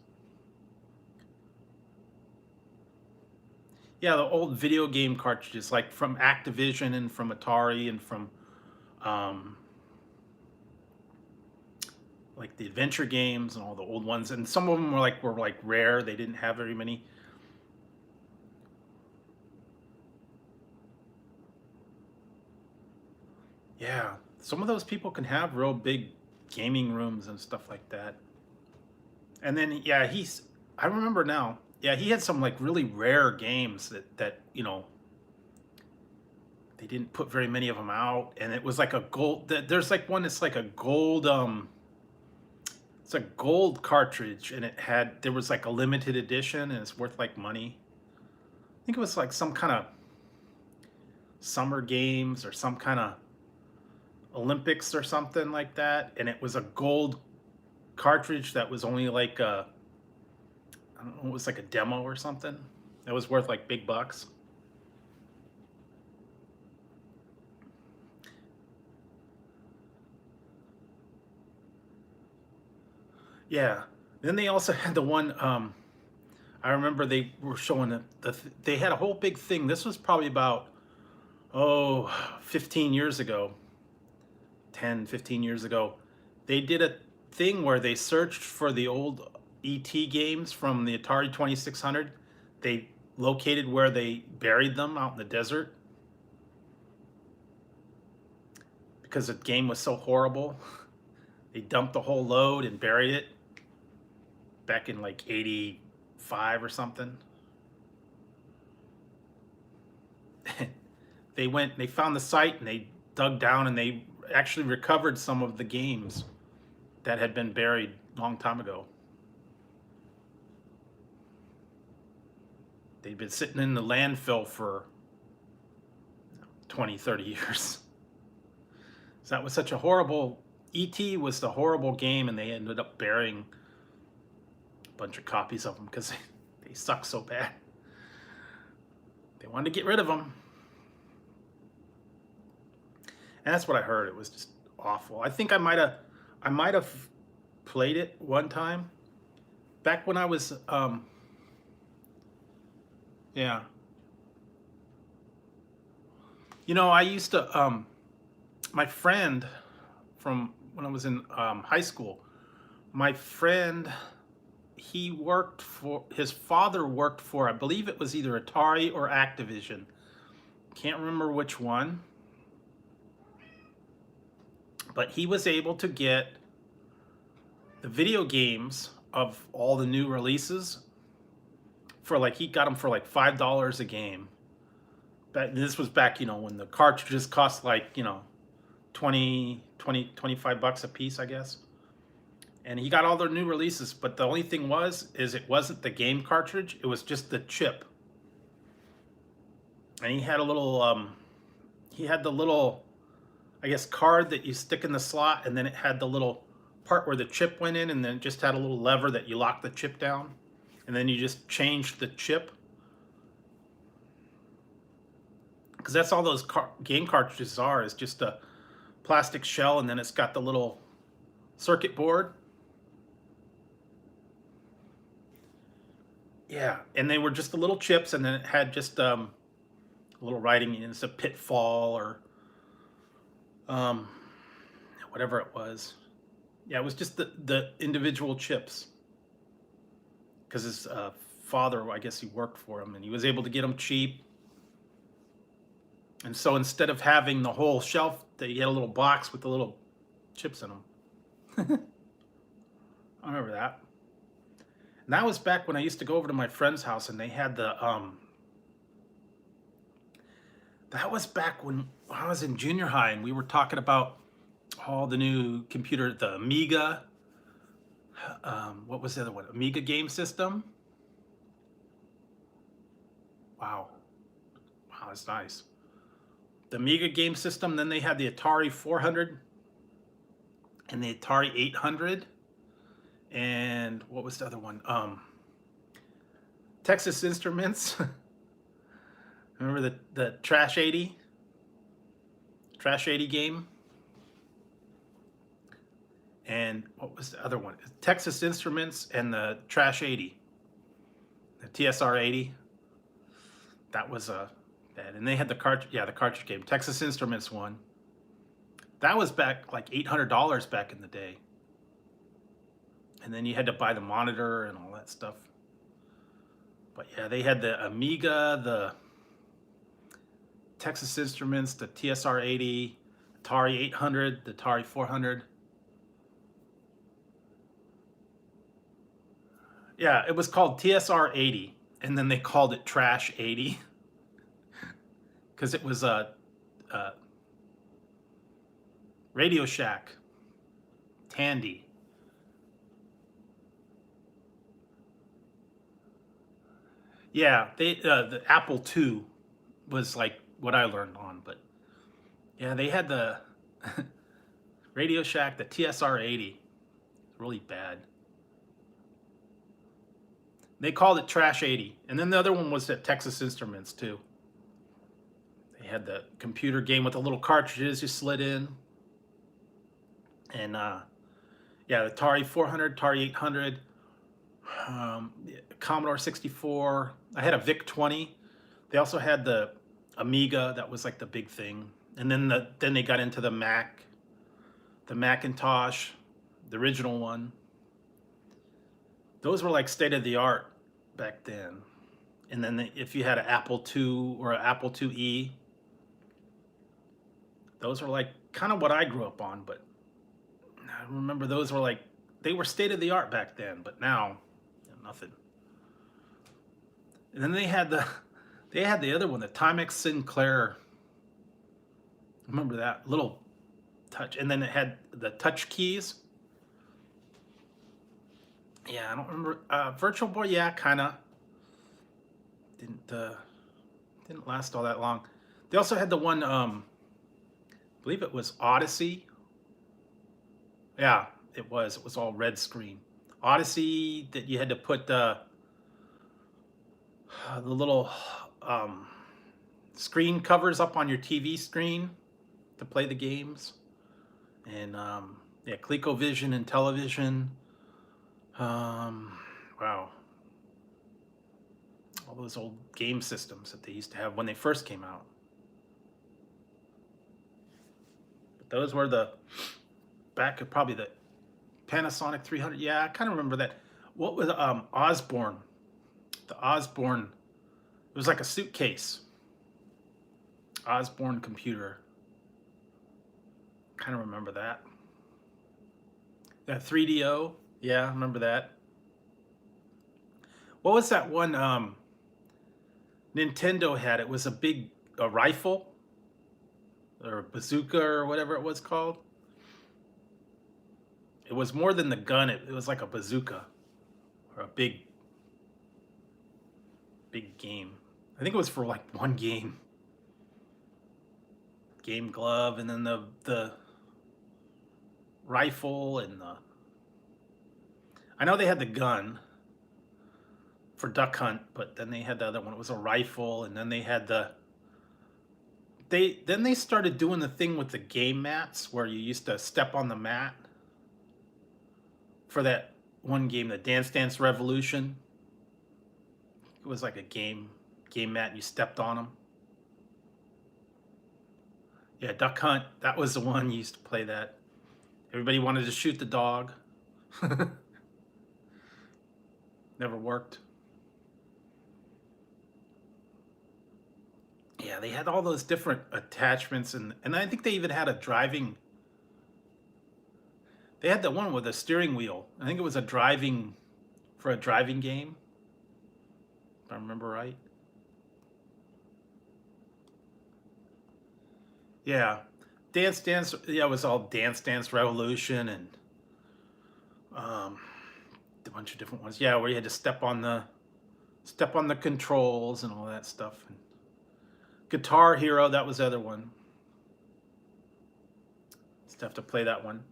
Yeah, the old video game cartridges, like from Activision and from Atari and from like the adventure games and all the old ones. And some of them were like rare. They didn't have very many. Yeah, some of those people can have real big gaming rooms and stuff like that. And then yeah, I remember now. Yeah, he had some like really rare games that they didn't put very many of them out, and it was like a gold. There's like one that's like a gold. It's a gold cartridge, and there was like a limited edition, and it's worth like money. I think it was like some kind of summer games or some kind of Olympics or something like that, and it was a gold cartridge that was only like I don't know, it was like a demo or something. That was worth like big bucks. Yeah. Then they also had the one. I remember they were showing they had a whole big thing. This was probably about 15 years ago. 10, 15 years ago. They did a thing where they searched for the old ET games from the Atari 2600. They located where they buried them out in the desert because the game was so horrible. They dumped the whole load and buried it back in like 85 or something. They found the site and they dug down and they actually recovered some of the games that had been buried a long time ago. They'd been sitting in the landfill for 20, 30 years. So that was such a horrible, E.T. was the horrible game, and they ended up burying a bunch of copies of them because they suck so bad. They wanted to get rid of them. And that's what I heard. It was just awful. I think I might have played it one time back when I was yeah. I used to my friend from when I was in high school, my friend, he worked for, his father worked for, I believe it was either Atari or Activision. Can't remember which one. But he was able to get the video games of all the new releases for like, he got them for like $5 a game. But this was back, when the cartridges cost like, 25 bucks a piece, I guess. And he got all their new releases, but the only thing is it wasn't the game cartridge, it was just the chip. And he had a little, he had the little, I guess, card that you stick in the slot, and then it had the little part where the chip went in, and then it just had a little lever that you lock the chip down, and then you just changed the chip. Because that's all those game cartridges are, is just a plastic shell, and then it's got the little circuit board. Yeah, and they were just the little chips, and then it had just a little writing, it's a Pitfall or whatever it was. Yeah, it was just the individual chips. Because his father, I guess he worked for him, and he was able to get them cheap. And so instead of having the whole shelf, they had a little box with the little chips in them. I remember that. And that was back when I used to go over to my friend's house, and they had the, that was back when I was in junior high, and we were talking about all the new computer, the Amiga, what was the other one? Amiga game system. Wow. Wow, that's nice. The Amiga game system, then they had the Atari 400 and the Atari 800. And what was the other one? Texas Instruments. Remember the Trash 80? Trash 80 game? And what was the other one? Texas Instruments and the Trash 80. The TSR 80. That was bad. And they had the cartridge, yeah, the cartridge game. Texas Instruments one. That was back like $800 back in the day. And then you had to buy the monitor and all that stuff. But yeah, they had the Amiga, the Texas Instruments, the TSR 80, Atari 800, the Atari 400. Yeah, it was called TSR 80, and then they called it Trash 80 because it was a Radio Shack, Tandy. Yeah, the Apple II was like what I learned on, but yeah, they had the Radio Shack, the TSR 80, really bad. They called it Trash 80, and then the other one was at Texas Instruments too. They had the computer game with the little cartridges you slid in, and yeah, the Atari 400, Atari 800. Commodore 64. I had a VIC-20. They also had the Amiga. That was like the big thing. And then they got into the Mac, the Macintosh, the original one. Those were like state of the art back then. And then if you had an Apple II or an Apple IIe, those were like kind of what I grew up on. But I remember those were like, they were state of the art back then. But now, nothing. And then they had the other one, the Timex Sinclair. Remember that little touch, and then it had the touch keys. Yeah, I don't remember. Virtual Boy, yeah, kind of. Didn't last all that long. They also had the one, I believe it was Odyssey. Yeah, it was. It was all red screen. Odyssey, that you had to put the little screen covers up on your TV screen to play the games. And yeah, ColecoVision and television. Wow. All those old game systems that they used to have when they first came out. But Those were the back of probably the Panasonic 300. Yeah, I kind of remember that. What was Osborne? The Osborne. It was like a suitcase. Osborne computer. Kind of remember that. That 3DO. Yeah, I remember that. What was that one Nintendo had? It was a rifle or a bazooka or whatever it was called. It was more than the gun. It was like a bazooka or a big game. I think it was for like one game. Game glove, and then the rifle, and I know they had the gun for duck hunt, but then they had the other one. It was a rifle, and then they had they started doing the thing with the game mats where you used to step on the mat for that one game, the Dance Dance Revolution. It was like a game mat, and you stepped on them. Yeah, duck hunt. That was the one. You used to play that. Everybody wanted to shoot the dog. Never worked. Yeah, they had all those different attachments, and I think they even had a driving. They had the one with a steering wheel. I think it was a driving game, if I remember right. Yeah, Dance Dance. Yeah, it was all Dance Dance Revolution and a bunch of different ones. Yeah, where you had to step on the controls and all that stuff. And Guitar Hero, that was the other one. Just have to play that one.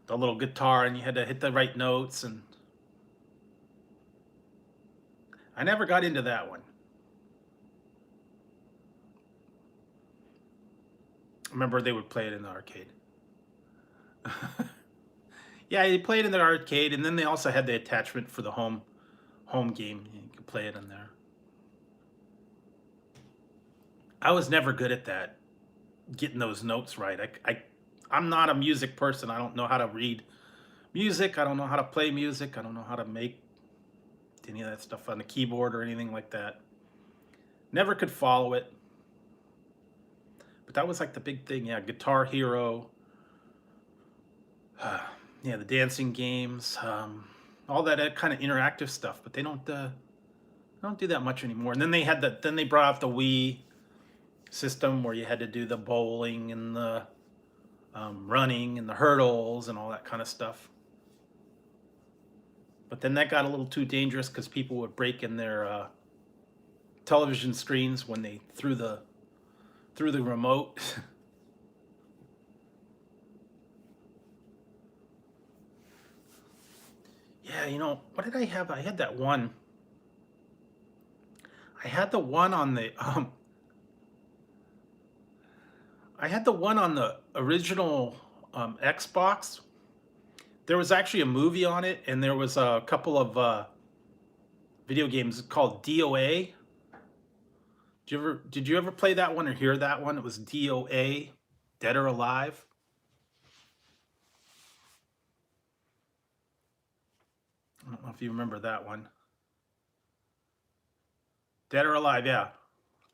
The little guitar, and you had to hit the right notes, and I never got into that one. I remember they would play it in the arcade. Yeah, you play it in the arcade, and then they also had the attachment for the home game. You could play it in there. I was never good at that, getting those notes right. I'm not a music person. I don't know how to read music. I don't know how to play music. I don't know how to make any of that stuff on the keyboard or anything like that. Never could follow it. But that was like the big thing. Yeah, Guitar Hero. Yeah, the dancing games. All that kind of interactive stuff. But they don't do that much anymore. And then they brought out the Wii system where you had to do the bowling and the running and the hurdles and all that kind of stuff. But then that got a little too dangerous because people would break in their television screens when they threw the remote. Yeah, what did I have? I had that one. I had the one on the I had the one on the original Xbox. There was actually a movie on it, and there was a couple of video games called DOA. Did you ever play that one or hear that one? It was DOA, Dead or Alive. I don't know if you remember that one. Dead or Alive, yeah.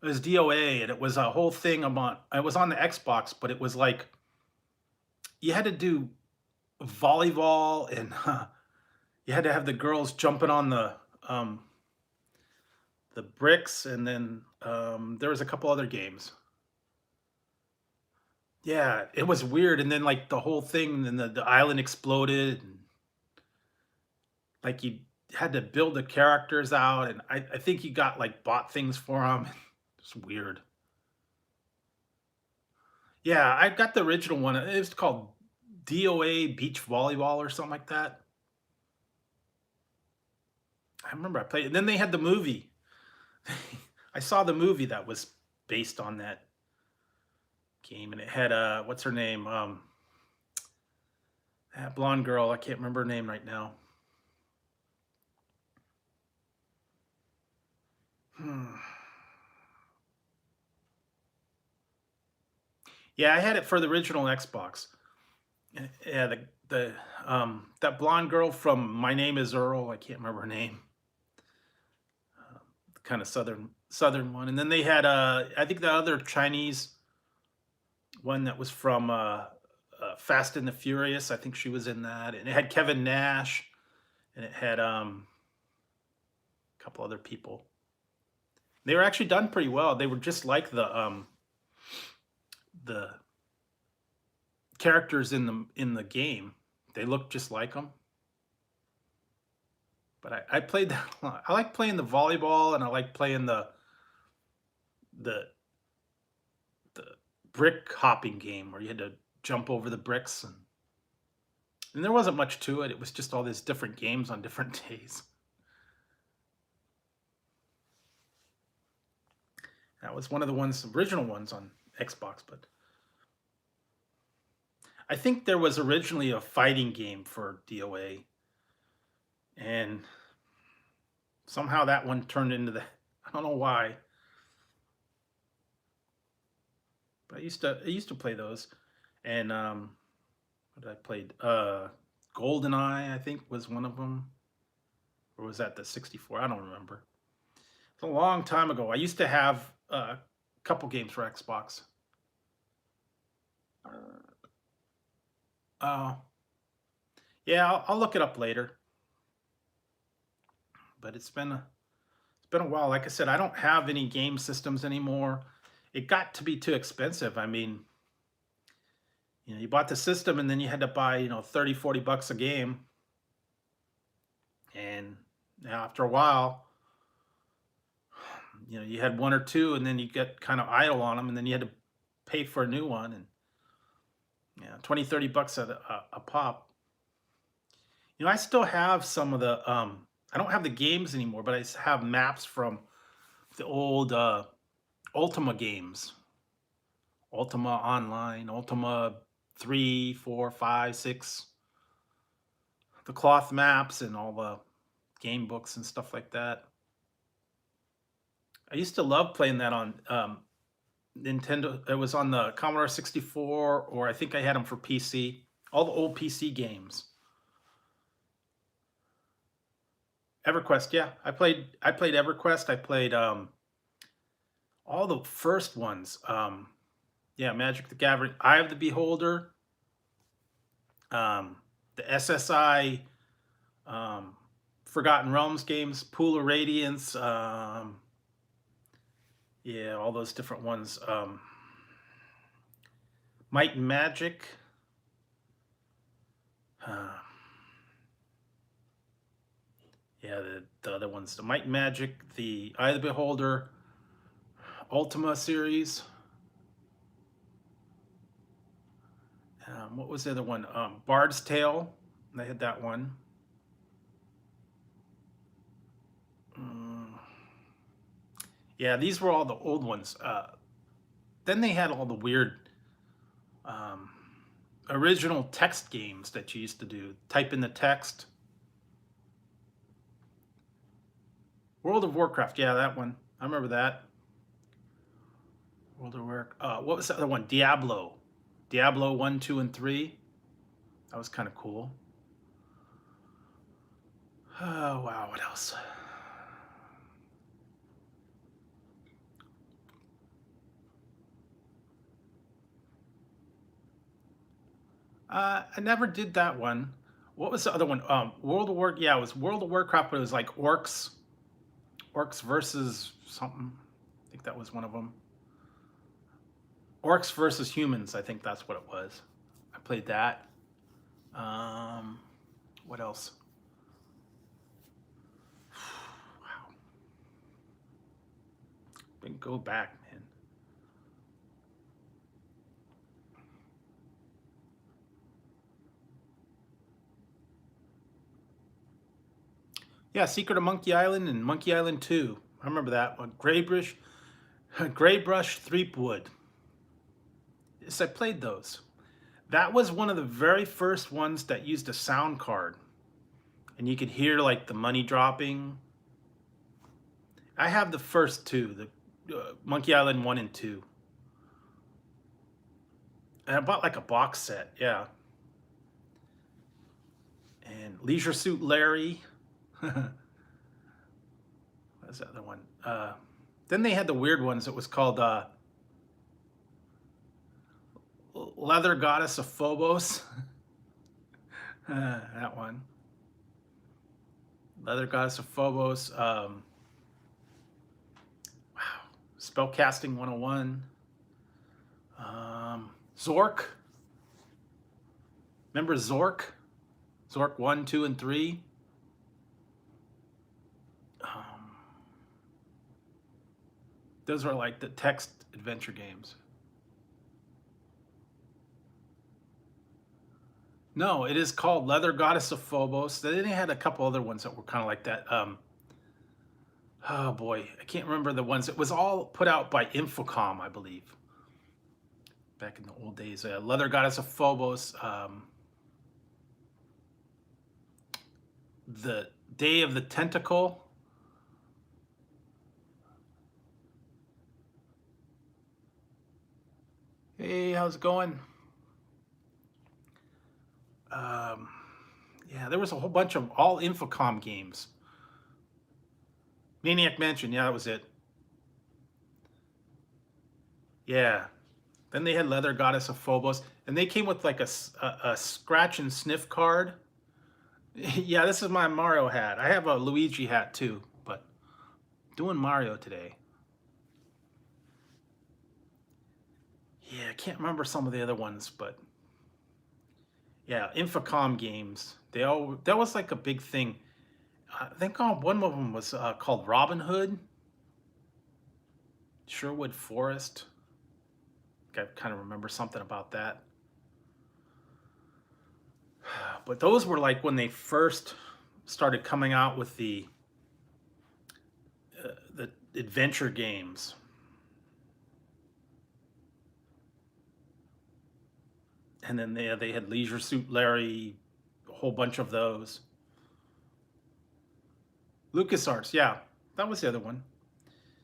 It was DOA, and it was a whole thing about. It was on the Xbox, but it was like you had to do volleyball, and you had to have the girls jumping on the bricks, and then there was a couple other games. Yeah, it was weird, and then like the whole thing, and the island exploded, and like you had to build the characters out, and I think you got like bought things for them. It's weird. Yeah, I got the original one. It was called DOA Beach Volleyball or something like that. I remember I played it. And then they had the movie. I saw the movie that was based on that game, and it had what's her name? That blonde girl. I can't remember her name right now. Yeah, I had it for the original Xbox. Yeah, the that blonde girl from My Name Is Earl. I can't remember her name. Kind of southern one. And then they had I think the other Chinese one that was from Fast and the Furious. I think she was in that, and it had Kevin Nash, and it had a couple other people. They were actually done pretty well. They were just like the characters in the game. They looked just like them. But I played that a lot. I like playing the volleyball, and I like playing the the brick hopping game where you had to jump over the bricks, and there wasn't much to it. It was just all these different games on different days. That was one of the original ones on Xbox, but I think there was originally a fighting game for DOA, and somehow that one turned into the, I don't know why, but I used to play those, and what did I play? GoldenEye, I think, was one of them, or was that the 64? I don't remember. It's a long time ago. I used to have a couple games for Xbox. Uh, yeah, I'll look it up later. But it's been a while. Like I said, I don't have any game systems anymore. It got to be too expensive. I mean, you bought the system and then you had to buy, 30, $40 a game. And now after a while, you had one or two and then you get kind of idle on them and then you had to pay for a new one, and 20, $30 a pop. I still have some of the I don't have the games anymore, but I have maps from the old Ultima games. Ultima Online, Ultima 3, 4, 5, 6, the cloth maps and all the game books and stuff like that. I used to love playing that on Nintendo. It was on the Commodore 64, or I think I had them for PC. All the old PC games. EverQuest, yeah. I played EverQuest. I played all the first ones. Yeah, Magic the Gathering, Eye of the Beholder, the SSI, Forgotten Realms games, Pool of Radiance, yeah, all those different ones. Might and Magic. Yeah, the other ones, the Might and Magic, the Eye of the Beholder, Ultima series. What was the other one? Bard's Tale. They had that one. Yeah, these were all the old ones. Then they had all the weird original text games that you used to do. Type in the text. World of Warcraft. Yeah, that one. I remember that. World of Warcraft. What was the other one? Diablo. Diablo 1, 2, and 3. That was kind of cool. Oh, wow. What else? I never did that one. What was the other one? World of War. Yeah, it was World of Warcraft, but it was like orcs versus something. I think that was one of them. Orcs versus humans. I think that's what it was. I played that. What else? Wow. But go back, man. Yeah, Secret of Monkey Island and Monkey Island 2. I remember that one. Graybrush Threepwood. Yes, I played those. That was one of the very first ones that used a sound card. And you could hear like the money dropping. I have the first two, the Monkey Island 1 and 2. And I bought like a box set, yeah. And Leisure Suit Larry. What's the other one? Then they had the weird ones. It was called Leather Goddess of Phobos. That one. Leather Goddess of Phobos. Wow. Spellcasting 101. Zork. Remember Zork? Zork 1, 2, and 3. Those were like the text adventure games. No, it is called Leather Goddess of Phobos. Then they had a couple other ones that were kind of like that. Oh boy, I can't remember the ones. It was all put out by Infocom, I believe, back in the old days. Leather Goddess of Phobos. The Day of the Tentacle. Hey, how's it going? Yeah, there was a whole bunch of all Infocom games. Maniac Mansion, yeah, that was it. Yeah. Then they had Leather Goddess of Phobos, and they came with like a scratch and sniff card. Yeah, this is my Mario hat. I have a Luigi hat too, but doing Mario today. Yeah, I can't remember some of the other ones, but yeah, Infocom games. That was like a big thing. I think one of them was called Robin Hood, Sherwood Forest. I kind of remember something about that. But those were like when they first started coming out with the adventure games. And then they had Leisure Suit Larry, a whole bunch of those. LucasArts, yeah, that was the other one.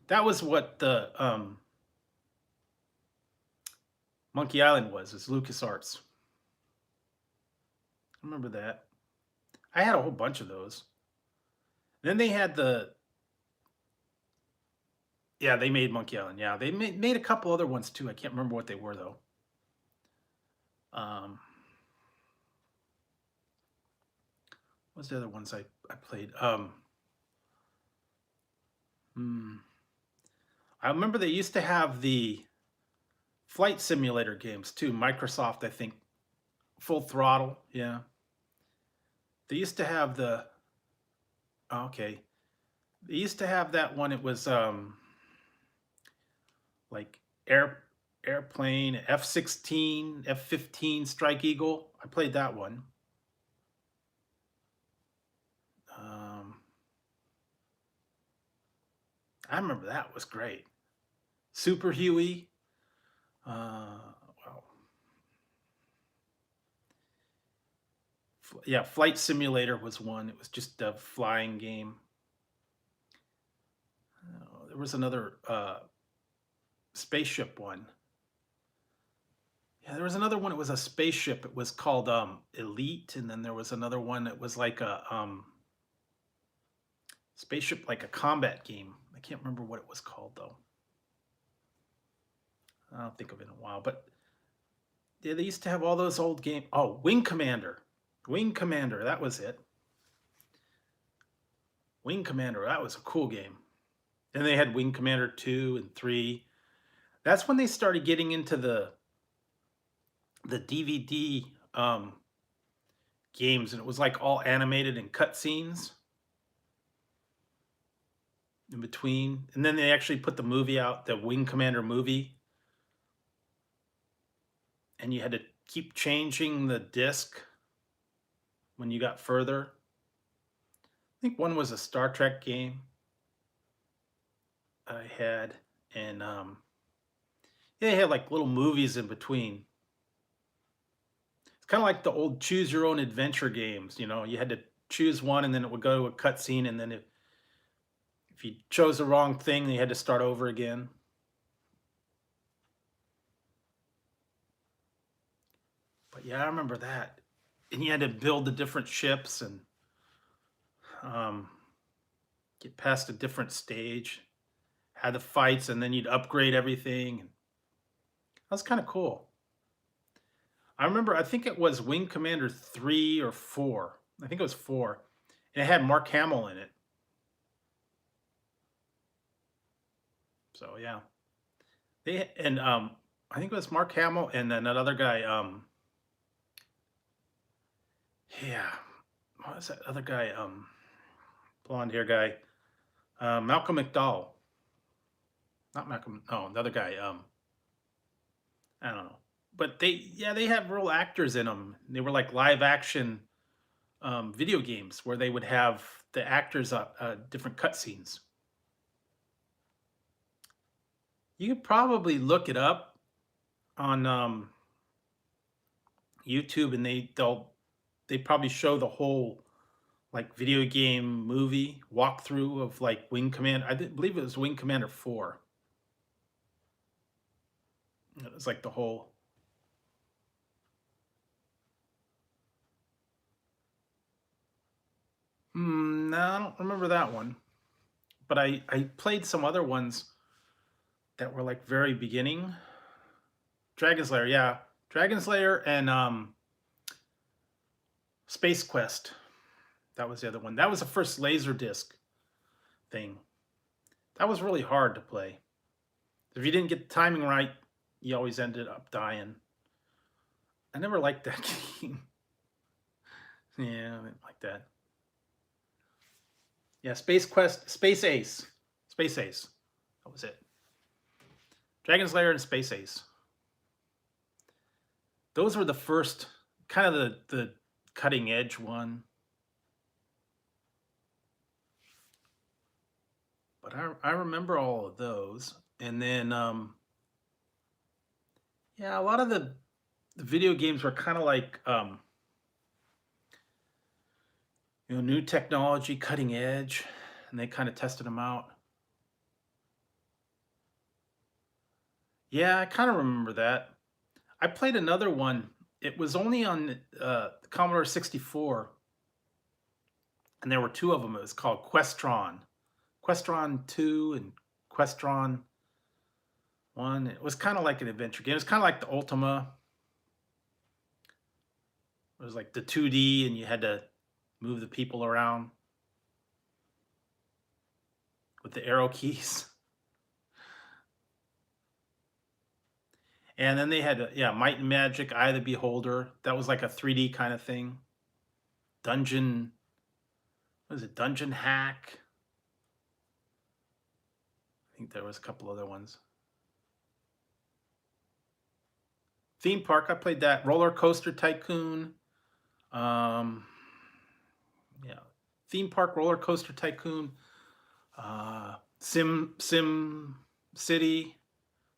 That was what the Monkey Island was. It's LucasArts. I remember that. I had a whole bunch of those. Then they had yeah, they made Monkey Island. Yeah, they made a couple other ones too. I can't remember what they were though. What's the other ones I played? I remember they used to have the flight simulator games too. Microsoft, I think, Full Throttle. Yeah, they used to have the. Okay, they used to have that one. It was like airplane F-16, F-15 Strike Eagle. I played that one. I remember that was great. Super Huey. Well, yeah, Flight Simulator was one. It was just a flying game. There was another spaceship one. Yeah, there was another one. It was a spaceship. It was called Elite, and then there was another one that was like a spaceship, like a combat game. I can't remember what it was called though. I don't think of it in a while, but yeah, they used to have all those old games. Oh, Wing Commander. Wing Commander, that was it. Wing Commander, that was a cool game. Then they had Wing Commander 2 and 3. That's when they started getting into the DVD games, and it was like all animated and cutscenes in between. And then they actually put the movie out, the Wing Commander movie. And you had to keep changing the disc when you got further. I think one was a Star Trek game I had, and yeah, they had like little movies in between. It's kind of like the old choose your own adventure games. You know, you had to choose one, and then it would go to a cutscene, and then if you chose the wrong thing, you had to start over again. But yeah, I remember that. And you had to build the different ships and um, get past a different stage. Had the fights, and then you'd upgrade everything. And that was kind of cool. I remember, I think it was Wing Commander 3 or 4. I think it was 4. And it had Mark Hamill in it. So yeah. I think it was Mark Hamill and then another guy, yeah. What was that other guy? Blonde hair guy. Malcolm McDowell. Not Malcolm, no, another guy. I don't know. But they have real actors in them. They were like live action video games where they would have the actors different cutscenes. You could probably look it up on YouTube, and they probably show the whole like video game movie walkthrough of like Wing Command. I believe it was Wing Commander 4. It was like the whole. No, I don't remember that one. But I played some other ones that were like very beginning. Dragon's Lair, yeah. Dragon's Lair and Space Quest. That was the other one. That was the first Laserdisc thing. That was really hard to play. If you didn't get the timing right, you always ended up dying. I never liked that game. Yeah, I didn't like that. Yeah, Space Quest, Space Ace. Space Ace. That was it. Dragon's Lair and Space Ace. Those were the first, kind of the cutting edge one. But I remember all of those. And then, yeah, a lot of the video games were kind of like, new technology, cutting edge, and they kind of tested them out. Yeah, I kind of remember that. I played another one. It was only on the Commodore 64, and there were two of them. It was called Questron. Questron 2 and Questron 1. It was kind of like an adventure game. It was kind of like the Ultima. It was like the 2D, and you had to move the people around with the arrow keys. And then they had, yeah, Might and Magic, Eye of the Beholder. That was like a 3D kind of thing. Dungeon, what is it? Dungeon Hack. I think there was a couple other ones. Theme Park, I played that. Roller Coaster Tycoon. Yeah. Theme Park, Roller Coaster Tycoon. Sim City.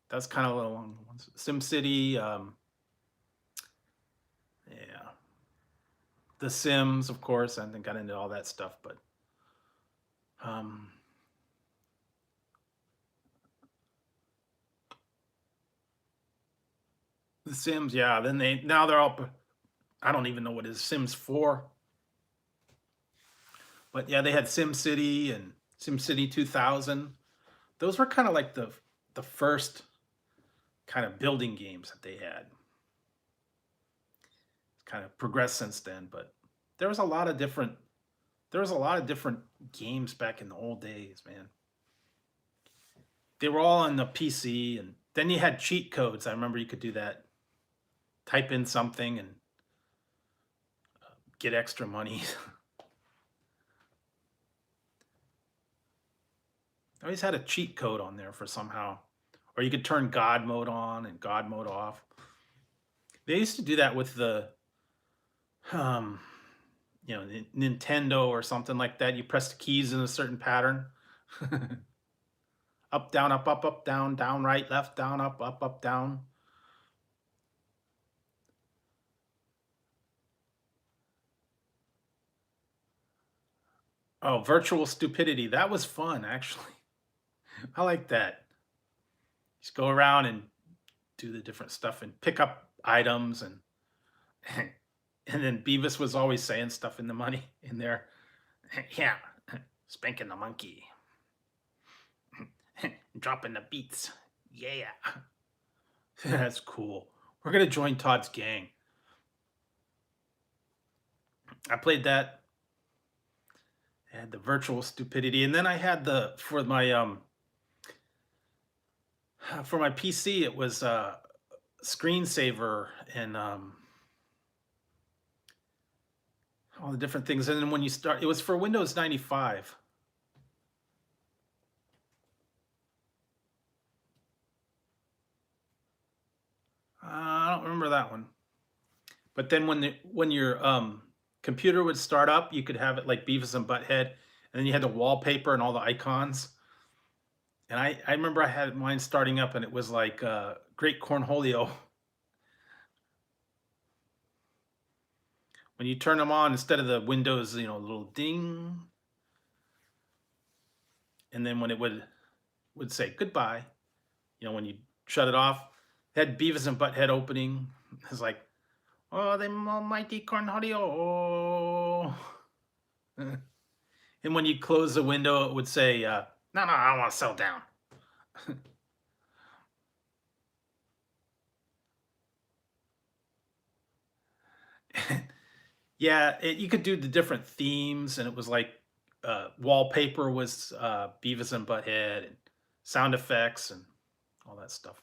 That's kind of along the ones. Sim City. Yeah. The Sims, of course. I got into all that stuff, but The Sims, yeah. Then now they're all. I don't even know what is Sims 4. But yeah, they had Sim City and Sim City 2000. Those were kind of like the first kind of building games that they had. It's kind of progressed since then, but there was a lot of different games back in the old days, man. They were all on the PC, and then you had cheat codes. I remember you could do that. Type in something and get extra money. I always had a cheat code on there for somehow. Or you could turn God mode on and God mode off. They used to do that with the Nintendo or something like that. You press the keys in a certain pattern. Up, down, up, down, right, left, down, up, down. Oh, virtual stupidity. That was fun, actually. I like that. Just go around and do the different stuff and pick up items, and And then Beavis was always saying stuff in the money in there. Yeah, spanking the monkey, dropping the beats. Yeah, that's cool. We're gonna join Todd's gang. I played that. I had the virtual stupidity, and then I had the for my PC. It was screensaver and all the different things. And then when you start, it was for Windows 95. I don't remember that one. But then when your computer would start up, you could have it like Beavis and Butthead, and then you had the wallpaper and all the icons. And I remember I had mine starting up, and it was like Great Cornholio. When you turn them on, instead of the Windows, little ding, and then when it would say goodbye, when you shut it off, it had Beavis and Butthead opening. It's like, oh, the mighty Cornholio. Oh. And when you close the window, it would say, no, I want to settle down. Yeah, you could do the different themes, and it was like wallpaper was Beavis and Butthead, and sound effects, and all that stuff.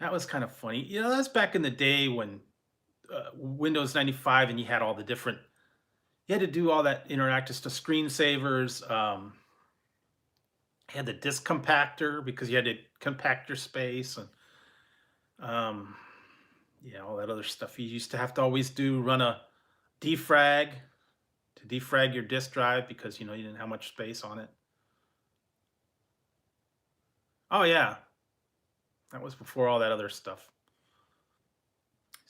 That was kind of funny. That's back in the day when Windows 95, and you had all the different. You had to do all that interactive stuff, screensavers. You had the disk compactor because you had to compact your space, and all that other stuff you used to have to always do. Run a defrag to defrag your disk drive because you didn't have much space on it. Oh yeah, that was before all that other stuff.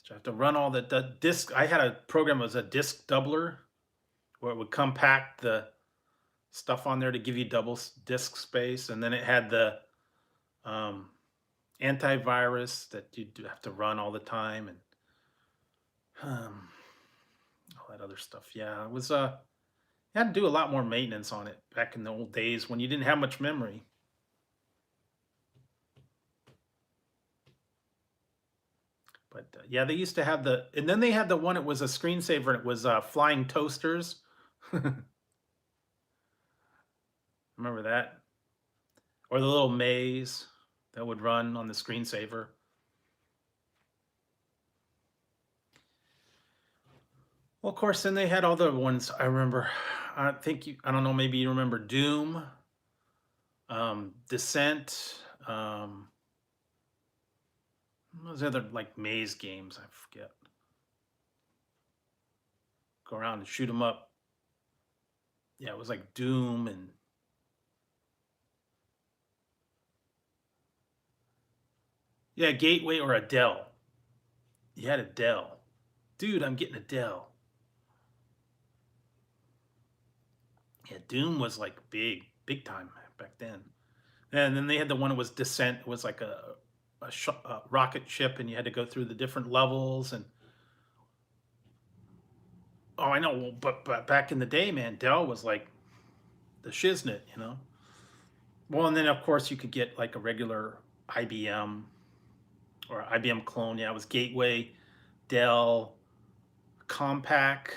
So I have to run all the disk. I had a program that was a disk doubler where it would compact the stuff on there to give you double disk space, and then it had the antivirus that you'd have to run all the time, and all that other stuff. Yeah, it was you had to do a lot more maintenance on it back in the old days when you didn't have much memory. But yeah, they used to have and then they had the one. It was a screensaver, and it was flying toasters. Remember that? Or the little maze that would run on the screensaver. Well, of course, then they had other ones. I remember. I don't know. Maybe you remember Doom, Descent. Those other like maze games. I forget. Go around and shoot them up. Yeah, it was like Doom and. Yeah, Gateway or Adele. You had Adele. Dude, I'm getting Adele. Yeah, Doom was like big time back then. And then they had the one that was Descent. It was like a rocket ship, and you had to go through the different levels. And oh, I know, but back in the day, man, Dell was like the shiznit. Well, and then of course you could get like a regular IBM or IBM clone. Yeah, it was Gateway, Dell, Compaq,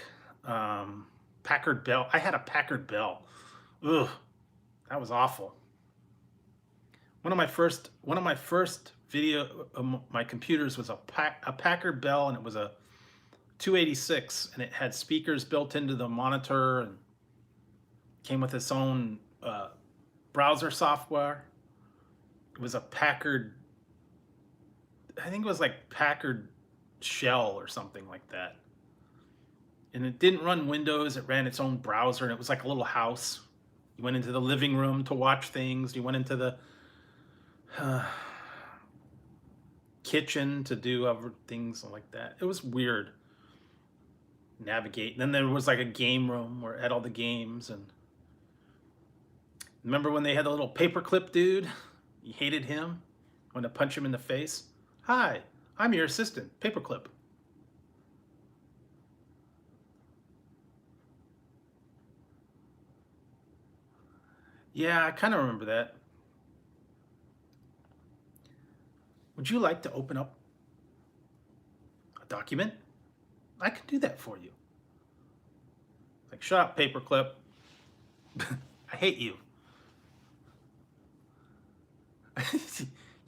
Packard Bell. I had a Packard Bell. Ugh, that was awful. One of my first video my computers was a Packard Bell, and it was a 286, and it had speakers built into the monitor, and came with its own browser software. It was a Packard. I think it was like Packard Shell or something like that. And it didn't run Windows. It ran its own browser, and it was like a little house. You went into the living room to watch things. You went into the kitchen to do other things like that. It was weird. Navigate. And then there was like a game room where it had all the games. And remember when they had the little paperclip dude? You hated him. Wanted to punch him in the face. Hi, I'm your assistant, Paperclip. Yeah, I kind of remember that. Would you like to open up a document? I can do that for you. Like, shut up, paperclip. I hate you.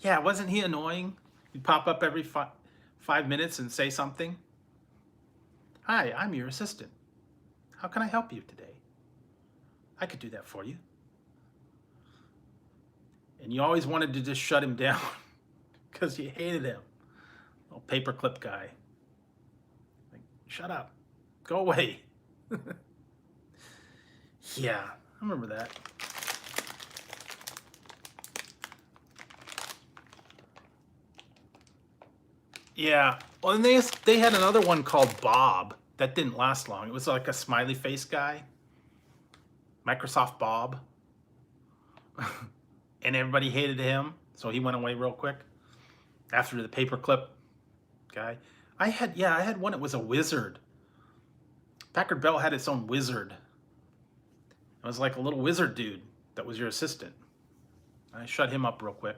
Yeah, wasn't he annoying? He'd pop up every 5 minutes and say something. Hi, I'm your assistant. How can I help you today? I could do that for you. And you always wanted to just shut him down because you hated him. Little paperclip guy. Like, shut up. Go away. Yeah, I remember that. Yeah. Well, and they had another one called Bob that didn't last long. It was like a smiley face guy, Microsoft Bob, and everybody hated him, so he went away real quick after the paperclip guy. I had one. It was a wizard. Packard Bell had its own wizard. It was like a little wizard dude that was your assistant. I shut him up real quick.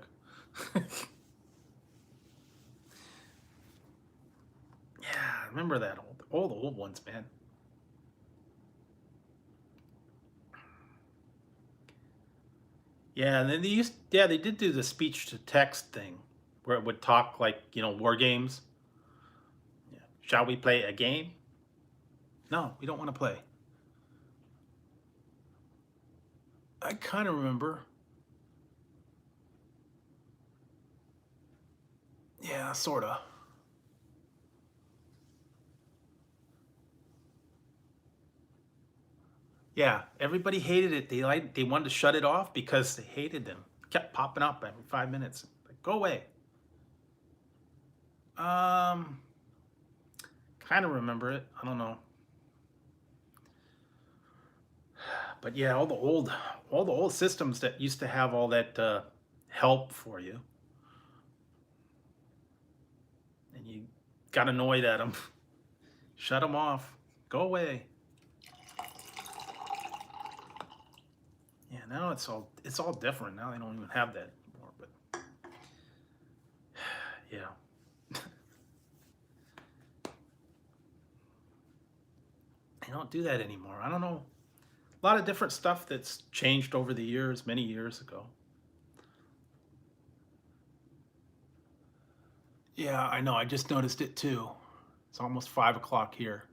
Yeah, I remember that all the old ones, man. Yeah, and then they did do the speech to text thing where it would talk like, war games. Yeah. Shall we play a game? No, we don't want to play. I kind of remember. Yeah, sort of. Yeah, everybody hated it. They wanted to shut it off because they hated them. It kept popping up every 5 minutes. Like, go away. Um, kind of remember it. I don't know. But yeah, all the old systems that used to have all that help for you, and you got annoyed at them. Shut them off. Go away. Yeah, now it's all different. Now they don't even have that anymore. But yeah, they don't do that anymore. I don't know. A lot of different stuff that's changed over the years, many years ago. Yeah, I know. I just noticed it too. It's almost 5 o'clock here.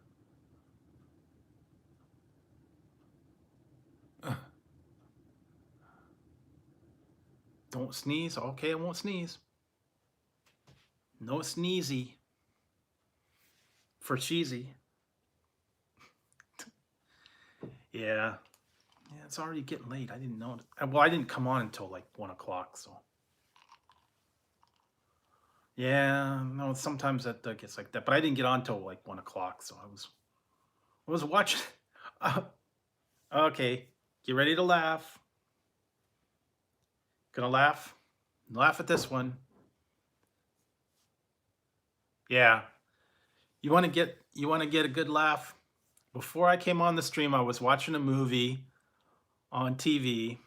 Don't sneeze. Okay, I won't sneeze. No sneezy for cheesy. Yeah. Yeah, it's already getting late. I didn't know. Well, I didn't come on until like 1 o'clock. So yeah, no. Sometimes that gets like that, but I didn't get on till like 1 o'clock. So I was watching. Uh, okay, get ready to laugh. Gonna laugh. Laugh at this one. Yeah. You want to get a good laugh. Before I came on the stream, I was watching a movie on TV,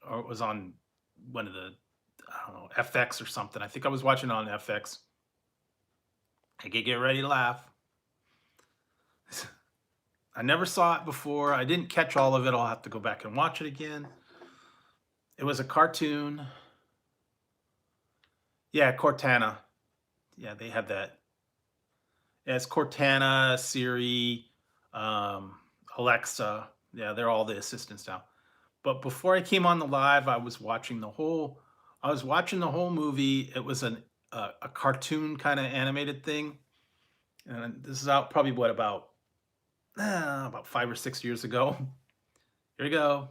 or it was on one of the, I don't know, FX or something. I think I was watching it on FX. I could get ready to laugh. I never saw it before. I didn't catch all of it. I'll have to go back and watch it again. It was a cartoon. Yeah, Cortana. Yeah, they had that. Yeah, it's Cortana, Siri, um, Alexa. Yeah, they're all the assistants now. But before I came on the live, I was watching the whole movie. It was a cartoon kind of animated thing, and this is out probably about 5 or 6 years ago. Here we go.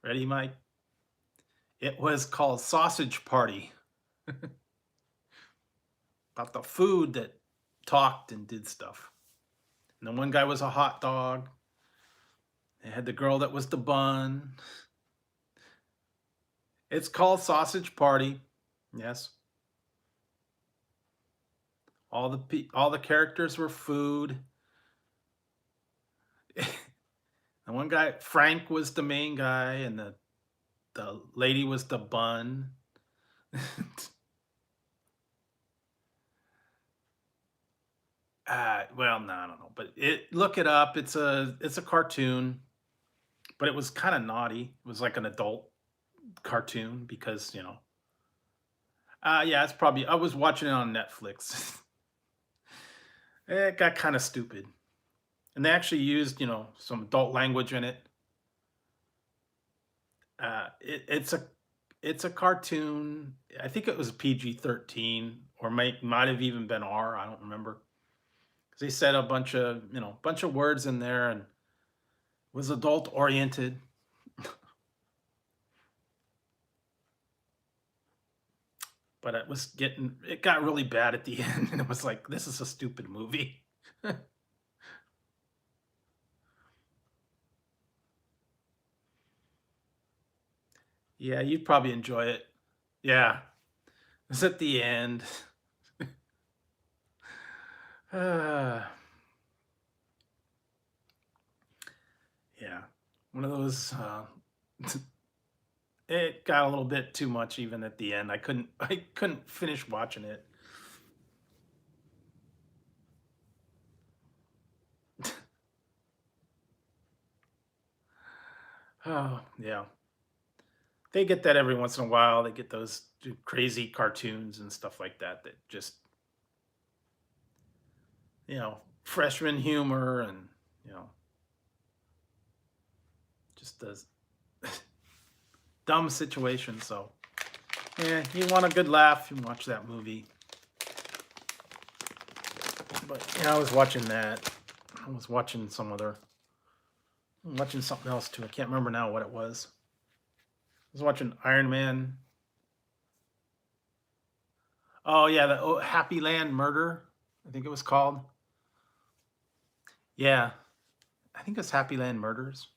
Ready, Mike? It was called Sausage Party, about the food that talked and did stuff. And the one guy was a hot dog. They had the girl that was the bun. It's called Sausage Party. Yes. All the characters were food. The The one guy, Frank, was the main guy, and the lady was the bun. Well, no, I don't know, but look it up. It's a cartoon, but it was kind of naughty. It was like an adult cartoon because yeah, it's probably I was watching it on Netflix. It got kind of stupid, and they actually used some adult language in it. It's a cartoon. I think it was PG-13 or might have even been R. I don't remember. 'Cause they said a bunch of words in there and was adult oriented. But it got really bad at the end, and it was like, this is a stupid movie. Yeah, you'd probably enjoy it. Yeah, it's at the end. Uh, yeah, one of those. It got a little bit too much even at the end. I couldn't finish watching it. Oh yeah, they get that every once in a while. They get those crazy cartoons and stuff like that that just freshman humor and you know just does dumb situations. So yeah, you want a good laugh, you watch that movie. But yeah, I was watching that. I was watching something else too. I can't remember now what it was. I was watching Iron Man. Oh yeah, the Happy Land Murder, I think it was called. Yeah, I think it's Happy Land Murders.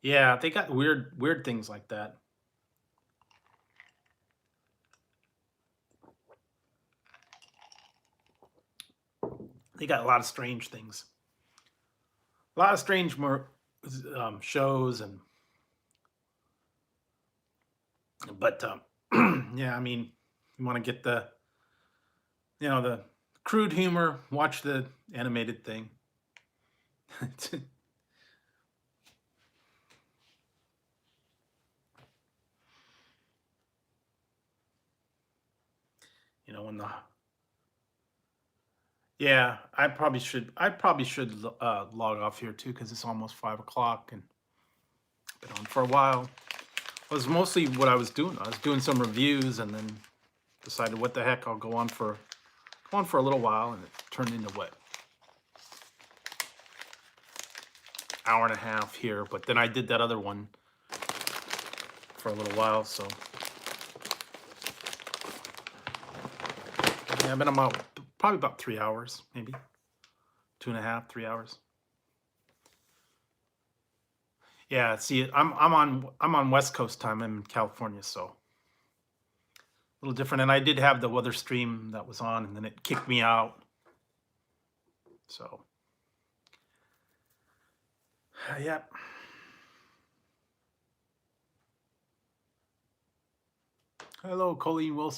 Yeah, they got weird things like that. They got a lot of strange things. A lot of strange shows and but yeah, I mean, you want to get the crude humor, watch the animated thing. When the yeah, I probably should log off here too because it's almost 5 o'clock and been on for a while. It was mostly what I was doing. I was doing some reviews and then decided what the heck, I'll go on for a little while, and it turned into what, hour and a half here. But then I did that other one for a little while, so yeah, I've been about probably about 3 hours, maybe 2.5, 3 hours. Yeah, see, I'm on West Coast time. I'm in California, so a little different. And I did have the weather stream that was on, and then it kicked me out. So, yeah. Hello, Colleen Wilson.